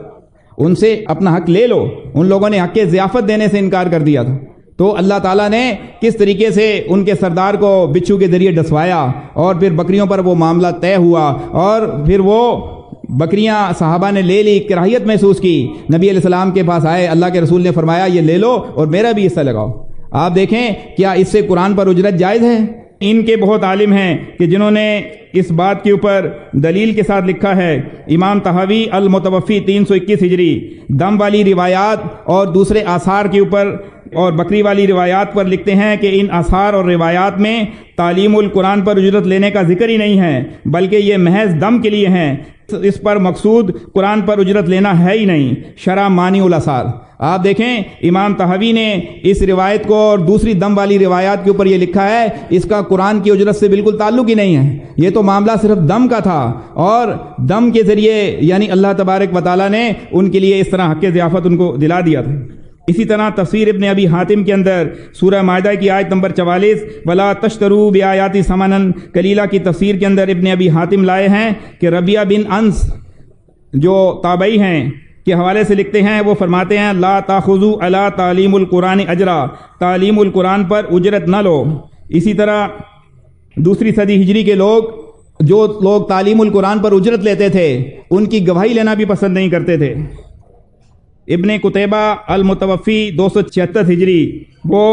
A: ان سے اپنا حق لے لو۔ ان لوگوں نے حق ضیافت دینے سے انکار کر دیا تھا، تو اللہ تعالیٰ نے کس طریقے سے ان کے سردار کو بچھو کے ذریعے ڈسوایا اور پھر بکریوں پر وہ معاملہ طے ہوا، اور پھر وہ بکریاں صحابہ نے لے لی، کراہیت محسوس کی، نبی علیہ السلام کے پاس آئے، اللہ کے رسول نے فرمایا یہ لے لو اور میرا بھی حصہ لگاؤ۔ آپ دیکھیں کیا اس سے قرآن پر اجرت جائز ہے؟ ان کے بہت عالم ہیں کہ جنہوں نے اس بات کے اوپر دلیل کے ساتھ لکھا ہے۔ امام طحاوی المتوفی 321 ہجری دم والی روایات اور دوسرے آثار کے اوپر اور بکری والی روایات پر لکھتے ہیں کہ ان آثار اور روایات میں تعلیم القرآن پر اجرت لینے کا ذکر ہی نہیں ہے، بلکہ یہ محض دم کے لیے ہیں، اس پر مقصود قرآن پر اجرت لینا ہے ہی نہیں۔ شرح مانی الاثار آپ دیکھیں امام طحاوی نے اس روایت کو اور دوسری دم والی روایات کے اوپر یہ لکھا ہے اس کا قرآن کی اجرت سے بالکل تعلق ہی نہیں ہے، یہ تو معاملہ صرف دم کا تھا، اور دم کے ذریعے یعنی اللہ تبارک و تعالیٰ نے ان کے لیے اس طرح حق ضیافت ان کو دلا دیا تھا۔ اسی طرح تفسیر ابن ابی حاتم کے اندر سورہ مائدہ کی آیت نمبر 44 ولا تشتروا بآیاتی ثمنا قلیلا کی تفسیر کے اندر ابن ابی حاتم لائے ہیں کہ ربیہ بن انس جو تابعی ہیں کے حوالے سے لکھتے ہیں، وہ فرماتے ہیں لا تاخذوا علی تعلیم القرآن اجرا، تعلیم القرآن پر اجرت نہ لو۔ اسی طرح دوسری صدی ہجری کے جو لوگ تعلیم القرآن پر اجرت لیتے تھے ان کی گواہی لینا بھی پسند نہیں کرتے تھے۔ ابن قتیبہ المتوفی 276 ہجری وہ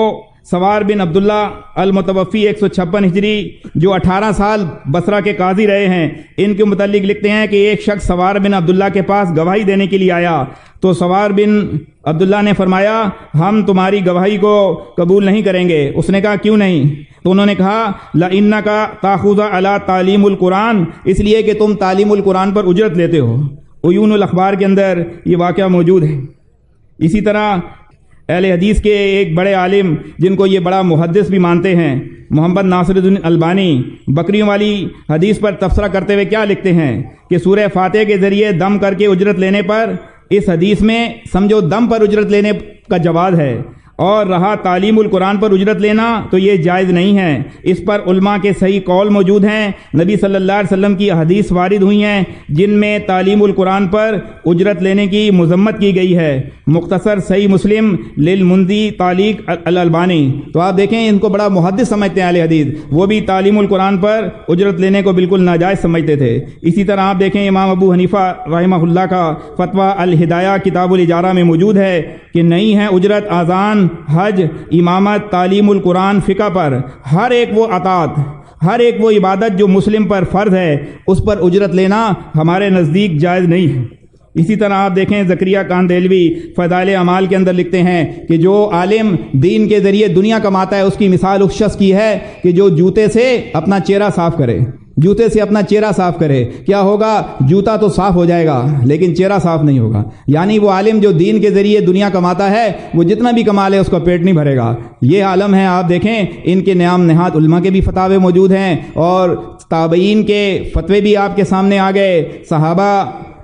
A: سوار بن عبداللہ المتوفی 156 ہجری جو 18 سال بصرہ کے قاضی رہے ہیں، ان کے متعلق لکھتے ہیں کہ ایک شخص سوار بن عبداللہ کے پاس گواہی دینے کے لیے آیا تو سوار بن عبداللہ نے فرمایا ہم تمہاری گواہی کو قبول نہیں کریں گے۔ اس نے کہا کیوں نہیں؟ تو انہوں نے کہا لَإِنَّكَ تَأْخُذُ عَلَى تعلیم القرآن، اس لیے کہ تم تعلیم القرآن پر اجرت لیتے ہو۔ عیون الاخبار کے اندر یہ واقعہ موجود ہے۔ اسی طرح اہل حدیث کے ایک بڑے عالم جن کو یہ بڑا محدث بھی مانتے ہیں محمد ناصر الدین البانی بکریوں والی حدیث پر تبصرہ کرتے ہوئے کیا لکھتے ہیں کہ سورہ فاتحہ کے ذریعے دم کر کے اجرت لینے پر اس حدیث میں سمجھو دم پر اجرت لینے کا جواز ہے، اور رہا تعلیم القرآن پر اجرت لینا تو یہ جائز نہیں ہے۔ اس پر علماء کے صحیح قول موجود ہیں، نبی صلی اللہ علیہ وسلم کی حدیث وارد ہوئی ہیں جن میں تعلیم القرآن پر اجرت لینے کی مذمت کی گئی ہے۔ مختصر صحیح مسلم للمنذی تعلیق الالبانی۔ تو آپ دیکھیں ان کو بڑا محدث سمجھتے ہیں اہل حدیث، وہ بھی تعلیم القرآن پر اجرت لینے کو بالکل ناجائز سمجھتے تھے۔ اسی طرح آپ دیکھیں امام ابو حنیفہ رحمہ اللہ کا فتویٰ الہدایہ کتاب الاجارہ میں موجود ہے کہ نہیں ہے اجرت آذان، حج، امامت، تعلیم القرآن، فقہ پر ہر ایک وہ اطاعت، ہر ایک وہ عبادت جو مسلم پر فرض ہے اس پر اجرت لینا ہمارے نزدیک جائز نہیں ہے۔ اسی طرح آپ دیکھیں زکریا کاندیلوی فضائل اعمال کے اندر لکھتے ہیں کہ جو عالم دین کے ذریعے دنیا کماتا ہے اس کی مثال اس شخص کی ہے کہ جو جوتے سے اپنا چہرہ صاف کرے، جوتے سے اپنا چہرہ صاف کرے۔ کیا ہوگا؟ جوتا تو صاف ہو جائے گا لیکن چہرہ صاف نہیں ہوگا۔ یعنی وہ عالم جو دین کے ذریعے دنیا کماتا ہے وہ جتنا بھی کما لے اس کا پیٹ نہیں بھرے گا۔ یہ عالم ہے۔ آپ دیکھیں ان کے نام نہاد علماء کے بھی فتاوے موجود ہیں اور تابعین کے فتوے بھی آپ کے سامنے آ گئے، صحابہ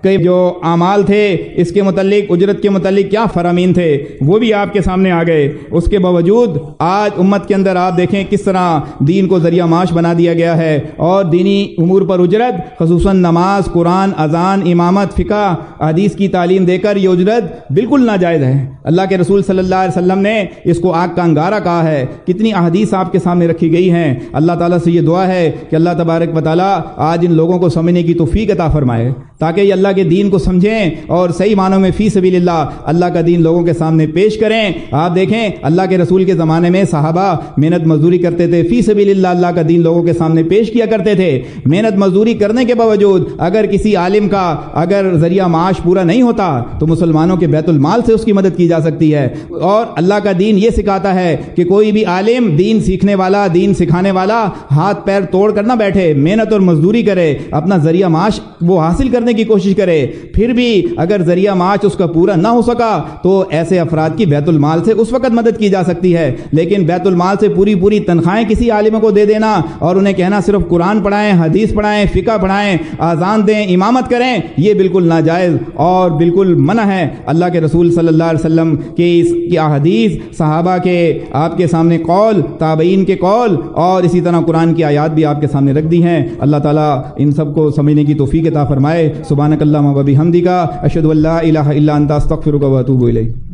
A: کہ جو اعمال تھے اس کے متعلق، اجرت کے متعلق کیا فرامین تھے، وہ بھی آپ کے سامنے آ گئے۔ اس کے باوجود آج امت کے اندر آپ دیکھیں کس طرح دین کو ذریعہ معاش بنا دیا گیا ہے، اور دینی امور پر اجرت، خصوصاً نماز، قرآن، اذان، امامت، فقہ، حدیث کی تعلیم دے کر یہ اجرت بالکل ناجائز ہے۔ اللہ کے رسول صلی اللہ علیہ وسلم نے اس کو آگ کا انگارہ کہا ہے۔ کتنی احادیث آپ کے سامنے رکھی گئی ہیں۔ اللہ تعالیٰ سے یہ دعا ہے کہ اللہ تبارک و تعالیٰ آج ان لوگوں کو سمجھنے کی توفیق عطا فرمائے، تاکہ یہ اللہ کے دین کو سمجھیں اور صحیح معنوں میں فی سبیل اللہ کا دین لوگوں کے سامنے پیش کریں۔ آپ دیکھیں اللہ کے رسول کے زمانے میں صحابہ محنت مزدوری کرتے تھے، فی سبیل اللہ کا دین لوگوں کے سامنے پیش کیا کرتے تھے۔ محنت مزدوری کرنے کے باوجود اگر کسی عالم کا اگر ذریعہ معاش پورا نہیں ہوتا تو مسلمانوں کے بیت المال سے اس کی مدد کی جا سکتی ہے۔ اور اللہ کا دین یہ سکھاتا ہے کہ کوئی بھی عالم، دین سیکھنے والا، دین سکھانے والا ہاتھ پیر توڑ کر نہ بیٹھے، محنت اور مزدوری کرے، اپنا ذریعہ معاش وہ حاصل کرنے کی کوشش کرے۔ پھر بھی اگر ذریعہ معاش اس کا پورا نہ ہو سکا تو ایسے افراد کی بیت المال سے اس وقت مدد کی جا سکتی ہے، لیکن بیت المال سے پوری تنخواہیں کسی عالم کو دے دینا اور انہیں کہنا صرف قرآن پڑھائیں، حدیث پڑھائیں، فقہ پڑھائیں، اذان دیں، امامت کریں، یہ بالکل ناجائز اور بالکل منع ہے۔ اللہ کے رسول صلی اللہ علیہ وسلم کی احادیث، صحابہ کے آپ کے سامنے قول، تابعین کے قول اور اسی طرح قرآن کی آیات بھی آپ کے سامنے رکھ دی ہیں۔ اللہ تعالیٰ ان سب کو سمجھنے کی توفیق عطا فرمائے۔ سبحانک اللہم و بحمدک، اشہد ان لا الہ الا انت، استغفرک و اتوب الیک۔